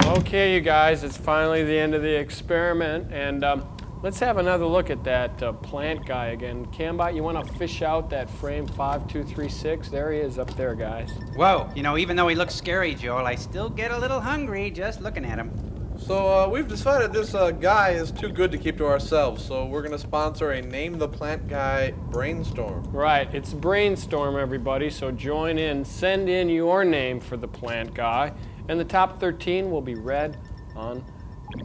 Okay, you guys, it's finally the end of the experiment, and Let's have another look at that plant guy again. Cambot, you want to fish out that frame 5236? There he is up there, guys. Whoa, you know, even though he looks scary, Joel, I still get a little hungry just looking at him. So we've decided this guy is too good to keep to ourselves, so we're going to sponsor a Name the Plant Guy brainstorm. Right, it's brainstorm, everybody, so join in. Send in your name for the plant guy, and the top 13 will be read on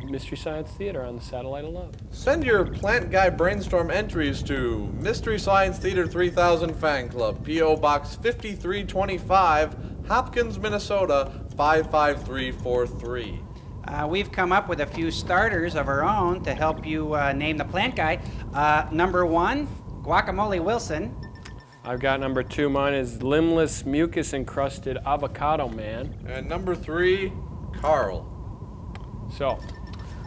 Mystery Science Theater on the Satellite of Love. Send your Plant Guy brainstorm entries to Mystery Science Theater 3000 Fan Club, P.O. Box 5325, Hopkins, Minnesota 55343. We've come up with a few starters of our own to help you name the plant guy. Number 1, Guacamole Wilson. I've got number 2. Mine is Limbless Mucus-Encrusted Avocado Man. And number 3, Carl. So,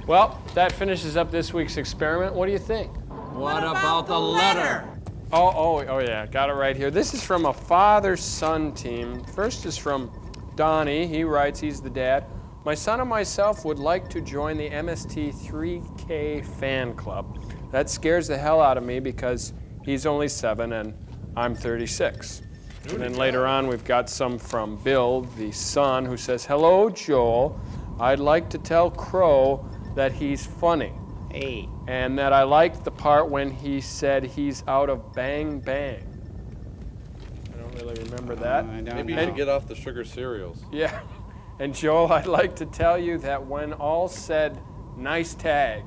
well, that finishes up this week's experiment. What do you think? What about the letter? Oh yeah, got it right here. This is from a father-son team. First is from Donnie. He writes, he's the dad. My son and myself would like to join the MST3K fan club. That scares the hell out of me because he's only 7 and I'm 36. And then later on, we've got some from Bill, the son, who says, hello, Joel. I'd like to tell Crow that he's funny. Hey. And that I liked the part when he said he's out of Bang Bang. I don't really remember that. Maybe you should get off the sugar cereals. Yeah. And Joel, I'd like to tell you that when all said, nice tag,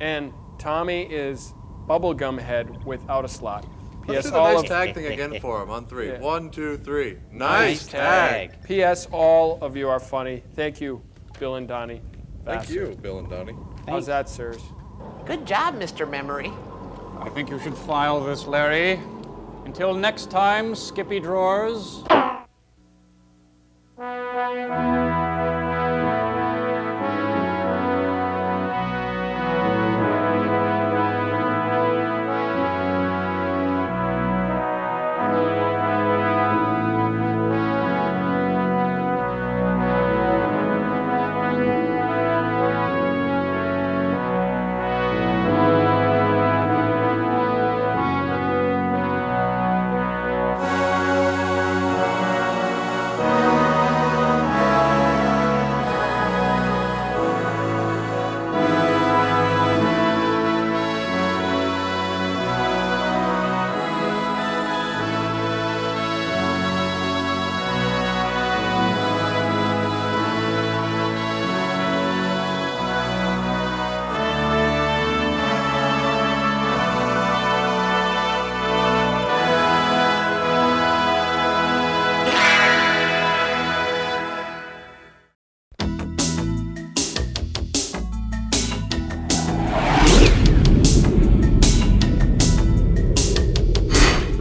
and Tommy is Bubblegum Head without a slot. Let's do the nice tag thing again for him on 3. Yeah. 1, 2, 3. Nice tag. P.S. All of you are funny. Thank you, Bill and Donnie. Thank you, Bill and Donnie. How's that, sirs? Good job, Mr. Memory. I think you should file this, Larry. Until next time, Skippy Drawers.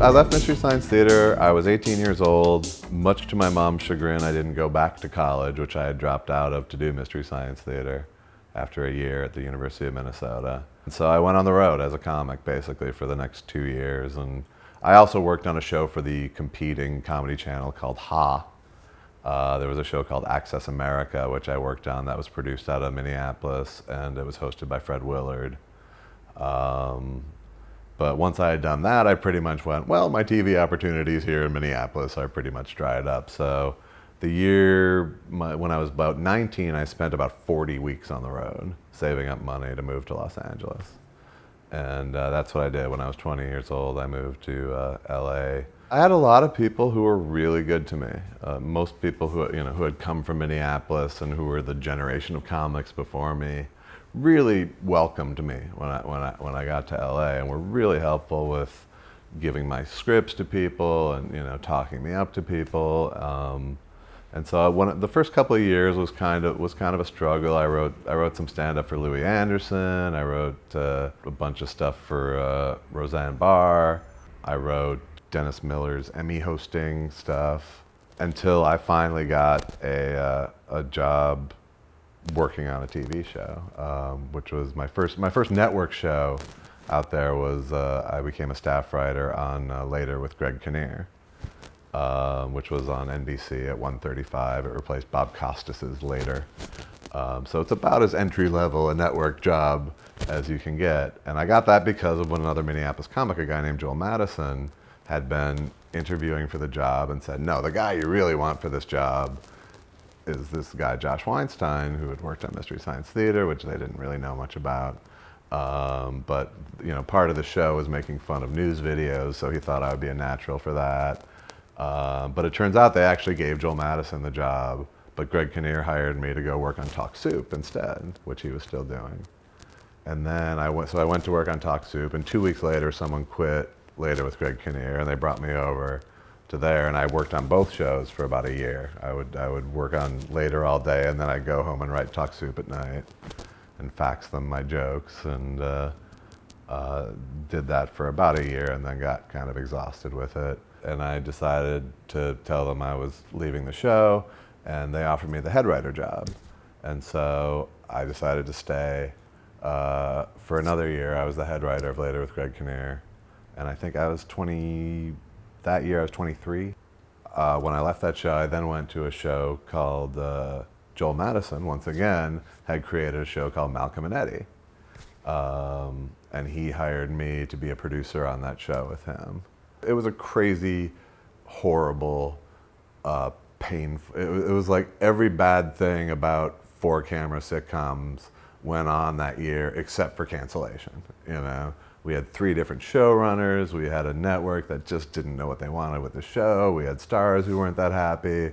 I left Mystery Science Theater. I was 18 years old. Much to my mom's chagrin, I didn't go back to college, which I had dropped out of to do Mystery Science Theater after a year at the University of Minnesota. And so I went on the road as a comic, basically, for the next 2 years. And I also worked on a show for the competing comedy channel called Ha. There was a show called Access America, which I worked on, that was produced out of Minneapolis, and it was hosted by Fred Willard. But once I had done that, I pretty much went, well, my TV opportunities here in Minneapolis are pretty much dried up. So the year, when I was about 19, I spent about 40 weeks on the road, saving up money to move to Los Angeles. And that's what I did when I was 20 years old. I moved to LA. I had a lot of people who were really good to me. Most people who had come from Minneapolis and who were the generation of comics before me really welcomed me when I got to LA, and were really helpful with giving my scripts to people and talking me up to people. And so the first couple of years was kind of a struggle. I wrote some stand-up for Louis Anderson. I wrote a bunch of stuff for Roseanne Barr. I wrote Dennis Miller's Emmy hosting stuff until I finally got a job working on a TV show, which was my first network show out there. Was I became a staff writer on Later with Greg Kinnear, which was on NBC at 1:35. It replaced Bob Costas's Later. So it's about as entry level a network job as you can get. And I got that because of another Minneapolis comic, a guy named Joel Madison, had been interviewing for the job and said, no, the guy you really want for this job is this guy, Josh Weinstein, who had worked on Mystery Science Theater, which they didn't really know much about. But part of the show was making fun of news videos, so he thought I would be a natural for that. But it turns out they actually gave Joel Madison the job, but Greg Kinnear hired me to go work on Talk Soup instead, which he was still doing. And then I went to work on Talk Soup, and 2 weeks later, someone quit later with Greg Kinnear, and they brought me over to there, and I worked on both shows for about a year. I would work on Later all day, and then I'd go home and write Talk Soup at night and fax them my jokes, and did that for about a year, and then got kind of exhausted with it. And I decided to tell them I was leaving the show, and they offered me the head writer job. And so I decided to stay for another year. I was the head writer of Later with Greg Kinnear, and I think I was 20, that year I was 23. When I left that show, I then went to a show called, Joel Madison, once again, had created a show called Malcolm and Eddie. And he hired me to be a producer on that show with him. It was a crazy, horrible, painful, it was like every bad thing about 4-camera sitcoms went on that year except for cancellation, We had 3 different showrunners. We had a network that just didn't know what they wanted with the show. We had stars who weren't that happy,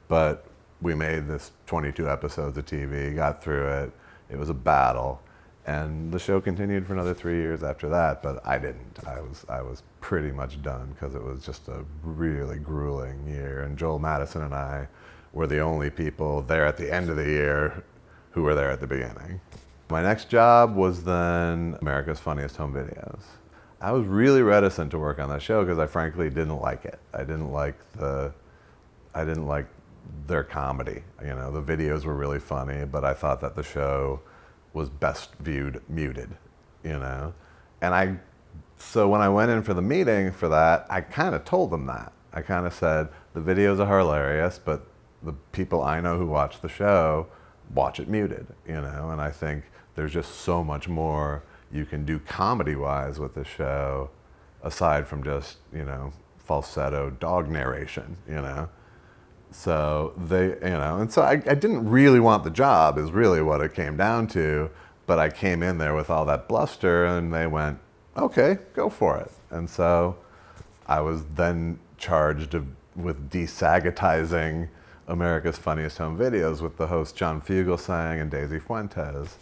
but we made this 22 episodes of TV, got through it. It was a battle, and the show continued for another 3 years after that. But I didn't. I was pretty much done because it was just a really grueling year. And Joel Madison and I were the only people there at the end of the year who were there at the beginning. My next job was then America's Funniest Home Videos. I was really reticent to work on that show because I frankly didn't like it. I didn't like their comedy. The videos were really funny, but I thought that the show was best viewed muted, And so when I went in for the meeting for that, I kind of told them that. I kind of said, the videos are hilarious, but the people I know who watch the show watch it muted, And I think there's just so much more you can do comedy-wise with the show, aside from just, falsetto dog narration, So they, and so I didn't really want the job is really what it came down to, but I came in there with all that bluster and they went, okay, go for it. And so I was then charged with desagatizing America's Funniest Home Videos with the host John Fugelsang and Daisy Fuentes,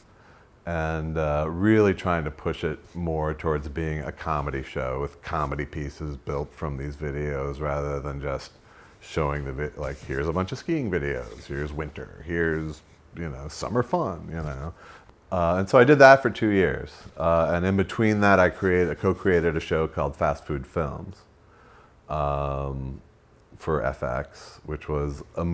and really trying to push it more towards being a comedy show with comedy pieces built from these videos rather than just showing here's a bunch of skiing videos, here's winter, here's, summer fun, And so I did that for 2 years. And in between that, I co-created a show called Fast Food Films for FX, which was a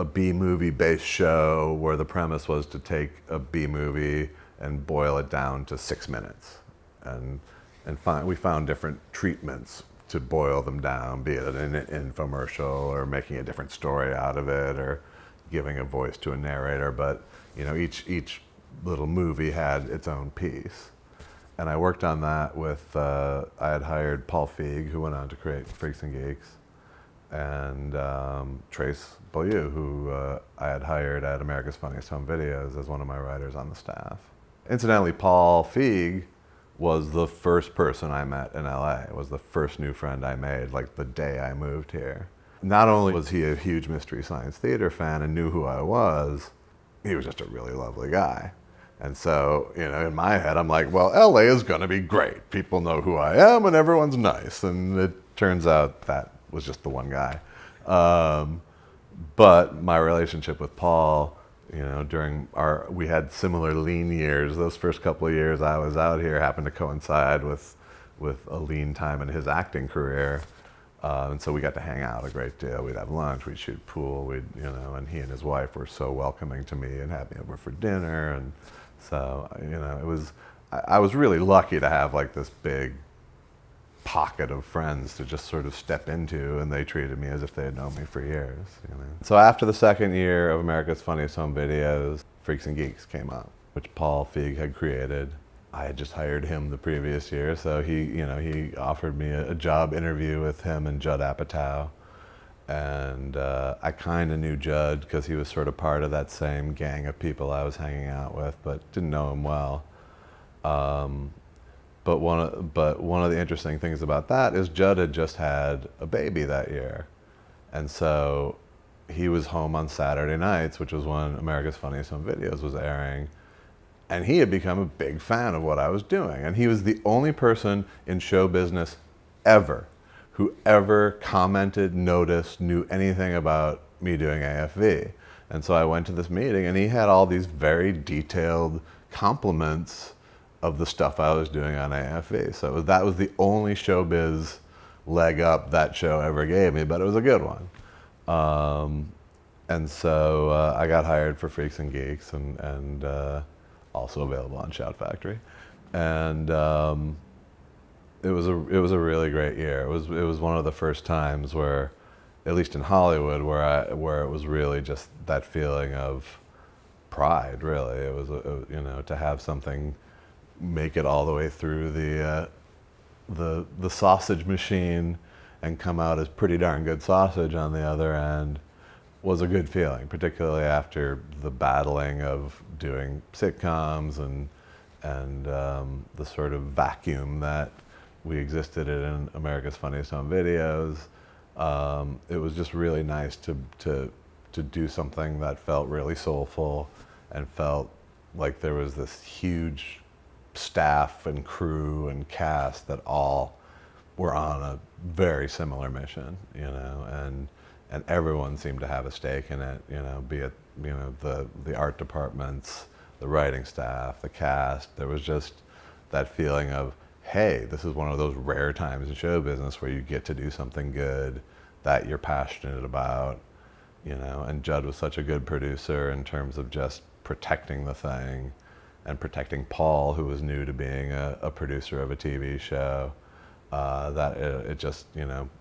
B-movie based show where the premise was to take a B-movie and boil it down to 6 minutes. And we found different treatments to boil them down, be it an infomercial or making a different story out of it or giving a voice to a narrator. But each little movie had its own piece. And I worked on that with, I had hired Paul Feig, who went on to create Freaks and Geeks, and Trace Beaulieu, who I had hired at America's Funniest Home Videos as one of my writers on the staff. Incidentally, Paul Feig was the first person I met in LA, was the first new friend I made, the day I moved here. Not only was he a huge Mystery Science Theater fan and knew who I was, he was just a really lovely guy. And so, in my head, I'm like, well, LA is gonna be great. People know who I am and everyone's nice. And it turns out that was just the one guy. But my relationship with Paul, we had similar lean years. Those first couple of years I was out here happened to coincide with a lean time in his acting career. And so we got to hang out a great deal. We'd have lunch, we'd shoot pool, and he and his wife were so welcoming to me and had me over for dinner. And so, I was really lucky to have this big pocket of friends to just sort of step into, and they treated me as if they had known me for years. So after the second year of America's Funniest Home Videos, Freaks and Geeks came up. which Paul Feig had created. I had just hired him the previous year, so he offered me a job interview with him and Judd Apatow. And I kind of knew Judd because he was sort of part of that same gang of people I was hanging out with, but didn't know him well. But one of the interesting things about that is Judd had just had a baby that year. And so he was home on Saturday nights, which was when America's Funniest Home Videos was airing. And he had become a big fan of what I was doing. And he was the only person in show business ever who ever commented, noticed, knew anything about me doing AFV. And so I went to this meeting and he had all these very detailed compliments of the stuff I was doing on AFV. So that was the only showbiz leg up that show ever gave me, but it was a good one. And so I got hired for Freaks and Geeks and also available on Shout Factory. And it was a really great year. It was one of the first times where, at least in Hollywood, where it was really just that feeling of pride. Really, it was to have something make it all the way through the sausage machine and come out as pretty darn good sausage on the other end was a good feeling, particularly after the battling of doing sitcoms and the sort of vacuum that we existed in America's Funniest Home Videos. It was just really nice to do something that felt really soulful and felt like there was this huge staff and crew and cast that all were on a very similar mission, and everyone seemed to have a stake in it, be it, the art departments, the writing staff, the cast. There was just that feeling of, hey, this is one of those rare times in show business where you get to do something good that you're passionate about, and Judd was such a good producer in terms of just protecting the thing and protecting Paul, who was new to being a producer of a TV show, that it just,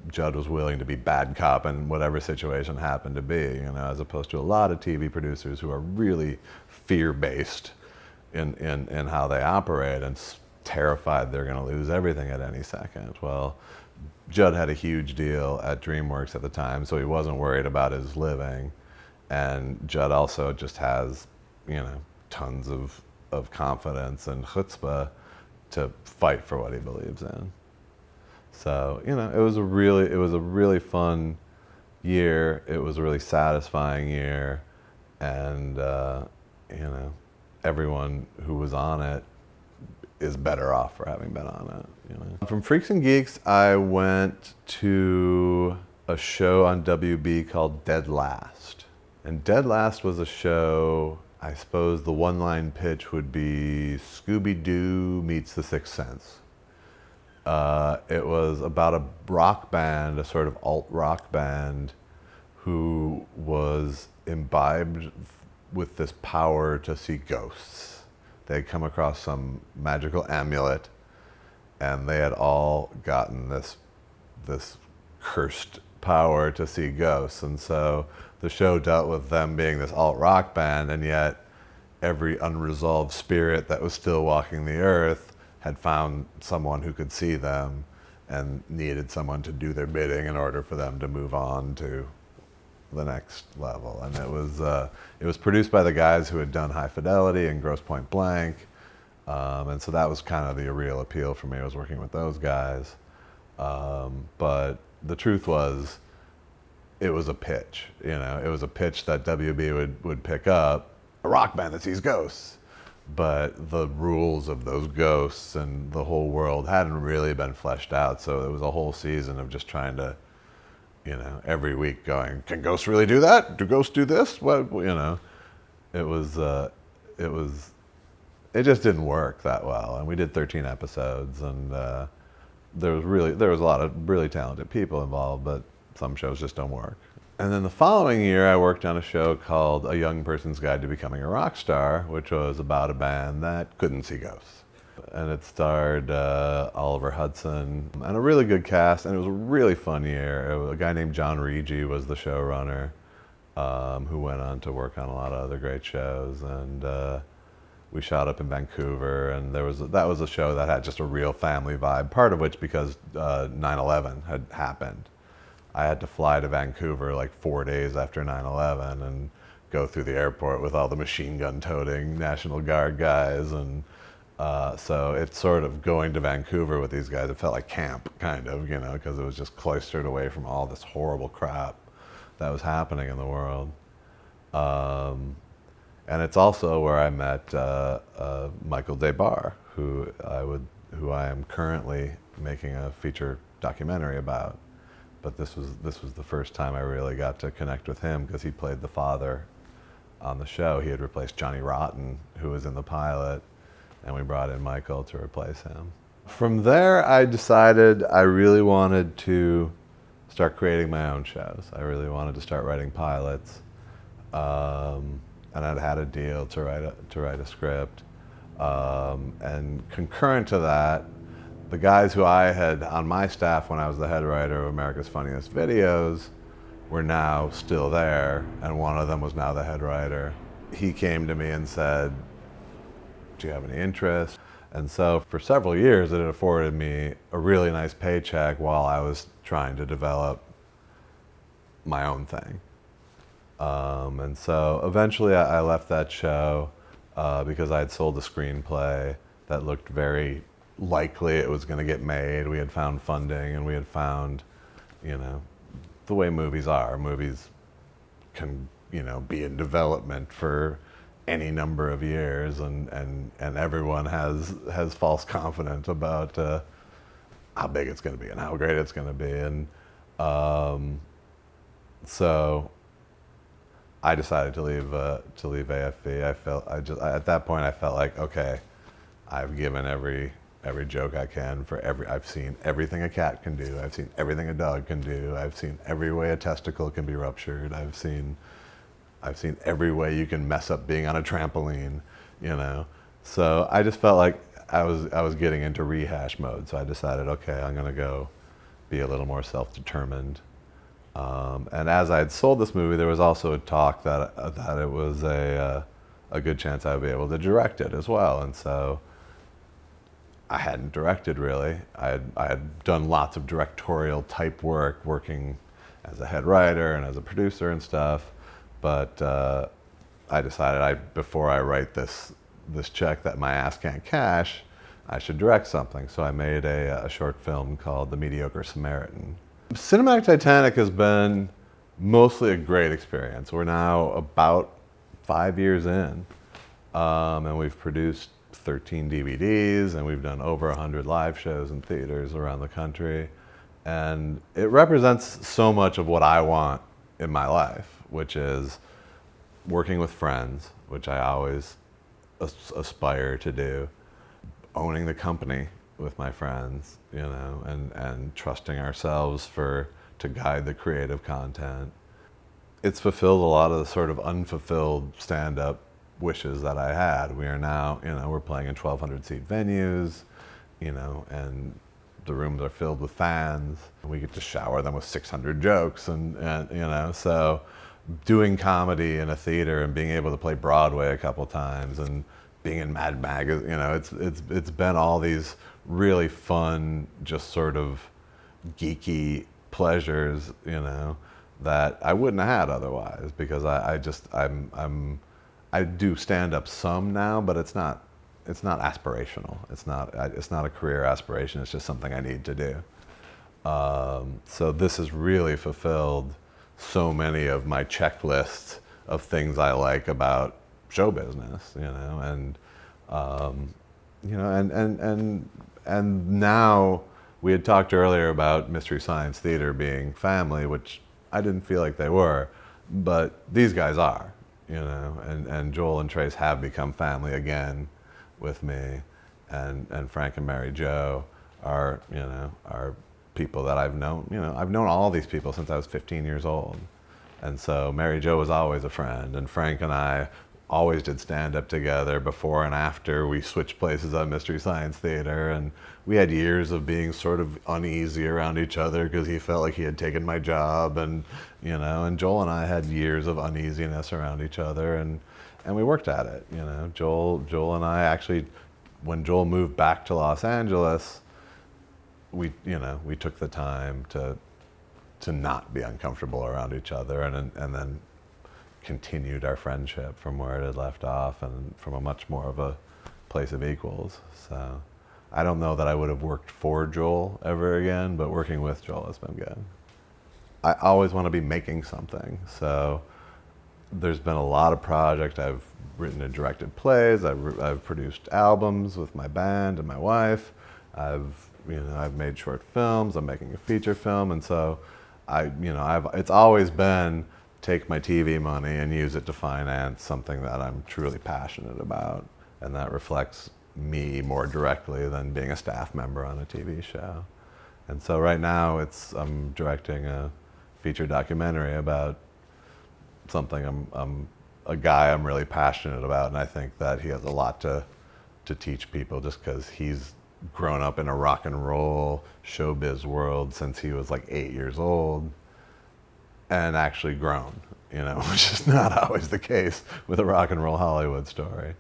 Judd was willing to be bad cop in whatever situation happened to be, as opposed to a lot of TV producers who are really fear-based in how they operate and terrified they're going to lose everything at any second. Well, Judd had a huge deal at DreamWorks at the time, so he wasn't worried about his living. And Judd also just has, tons of confidence and chutzpah to fight for what he believes in. So, it was a really fun year. It was a really satisfying year. And, everyone who was on it is better off for having been on it. From Freaks and Geeks, I went to a show on WB called Dead Last. And Dead Last was a show, I suppose the one-line pitch would be Scooby-Doo meets The Sixth Sense. It was about a rock band, a sort of alt-rock band, who was imbibed with this power to see ghosts. They had come across some magical amulet, and they had all gotten this cursed power to see ghosts. And so the show dealt with them being this alt-rock band, and yet every unresolved spirit that was still walking the earth had found someone who could see them and needed someone to do their bidding in order for them to move on to the next level. And it was produced by the guys who had done High Fidelity and Grosse Pointe Blank, and so that was kind of the real appeal for me. I was working with those guys, but the truth was, it was a pitch. It was a pitch that WB would pick up, a rock band that sees ghosts, but the rules of those ghosts and the whole world hadn't really been fleshed out. So it was a whole season of just trying to, every week going, can ghosts really do that? Do ghosts do this? What, it just didn't work that well. And we did 13 episodes, and there was a lot of really talented people involved, but some shows just don't work. And then the following year, I worked on a show called A Young Person's Guide to Becoming a Rock Star, which was about a band that couldn't see ghosts. And it starred Oliver Hudson and a really good cast, and it was a really fun year. A guy named John Rigi was the showrunner, who went on to work on a lot of other great shows. And we shot up in Vancouver, and that was a show that had just a real family vibe, part of which because 9/11 had happened. I had to fly to Vancouver like 4 days after 9/11 and go through the airport with all the machine gun toting National Guard guys, and so it's sort of going to Vancouver with these guys. It felt like camp, kind of, you know, because it was just cloistered away from all this horrible crap that was happening in the world. And it's also where I met Michael Debar, who I am currently making a feature documentary about. But this was the first time I really got to connect with him, because he played the father on the show. He had replaced Johnny Rotten, who was in the pilot, and we brought in Michael to replace him. From there, I decided I really wanted to start creating my own shows. I really wanted to start writing pilots, and I'd had a deal to write a script. And concurrent to that, the guys who I had on my staff when I was the head writer of America's Funniest Videos were now still there, and one of them was now the head writer. He came to me and said, "Do you have any interest?" And so for several years, it afforded me a really nice paycheck while I was trying to develop my own thing. And so eventually I left that show because I had sold a screenplay that looked very likely it was going to get made. We had found funding, and we had found, you know, the way movies are. Movies can, you know, be in development for any number of years, and everyone has false confidence about how big it's going to be and how great it's going to be. And so I decided to leave AFV. At that point I felt like, okay, I've given every joke I can I've seen everything a cat can do. I've seen everything a dog can do. I've seen every way a testicle can be ruptured. I've seen every way you can mess up being on a trampoline, you know. So I just felt like I was getting into rehash mode. So I decided, okay, I'm gonna go be a little more self-determined. And as I had sold this movie, there was also a talk that it was a good chance I would be able to direct it as well. And so I hadn't directed really. I had done lots of directorial type work, working as a head writer and as a producer and stuff. But I decided before I write this check that my ass can't cash, I should direct something. So I made a short film called The Mediocre Samaritan. Cinematic Titanic has been mostly a great experience. We're now about 5 years in, and we've produced 13 DVDs, and we've done over 100 live shows in theaters around the country. And it represents so much of what I want in my life, which is working with friends, which I always aspire to do, owning the company with my friends, you know, and trusting ourselves to guide the creative content. It's fulfilled a lot of the sort of unfulfilled stand-up wishes that I had. We are now, you know, we're playing in 1,200-seat venues, you know, and the rooms are filled with fans. We get to shower them with 600 jokes, and you know, so doing comedy in a theater and being able to play Broadway a couple times and being in Mad Magazine, you know, it's been all these really fun, just sort of geeky pleasures, you know, that I wouldn't have had otherwise, because I do stand up some now, but it's not aspirational. It's not a career aspiration. It's just something I need to do. So this has really fulfilled so many of my checklists of things I like about show business, you know, and you know, and now we had talked earlier about Mystery Science Theater being family, which I didn't feel like they were, but these guys are, you know, and Joel and Trace have become family again with me, and Frank and Mary Jo are, you know, are people that I've known, you know, I've known all these people since I was 15 years old. And so Mary Jo was always a friend, and Frank and I always did stand-up together before and after we switched places on Mystery Science Theater, and we had years of being sort of uneasy around each other because he felt like he had taken my job, and you know, and Joel and I had years of uneasiness around each other, and we worked at it. You know, Joel and I actually, when Joel moved back to Los Angeles, we took the time to not be uncomfortable around each other, and then continued our friendship from where it had left off, and from a much more of a place of equals. So I don't know that I would have worked for Joel ever again, but working with Joel has been good. I always want to be making something, so there's been a lot of projects. I've written and directed plays. I've produced albums with my band and my wife. I've made short films. I'm making a feature film, and so it's always been take my TV money and use it to finance something that I'm truly passionate about, and that reflects me more directly than being a staff member on a TV show. And so right now I'm directing a feature documentary about something a guy I'm really passionate about, and I think that he has a lot to teach people, just because he's grown up in a rock and roll showbiz world since he was like 8 years old, and actually grown, which is not always the case with a rock and roll Hollywood story.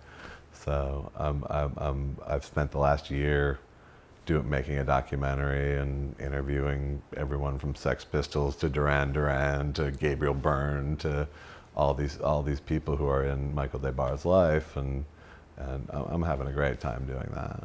So I've spent the last year making a documentary and interviewing everyone from Sex Pistols to Duran Duran to Gabriel Byrne to all these people who are in Michael Des Barres' life, and I'm having a great time doing that.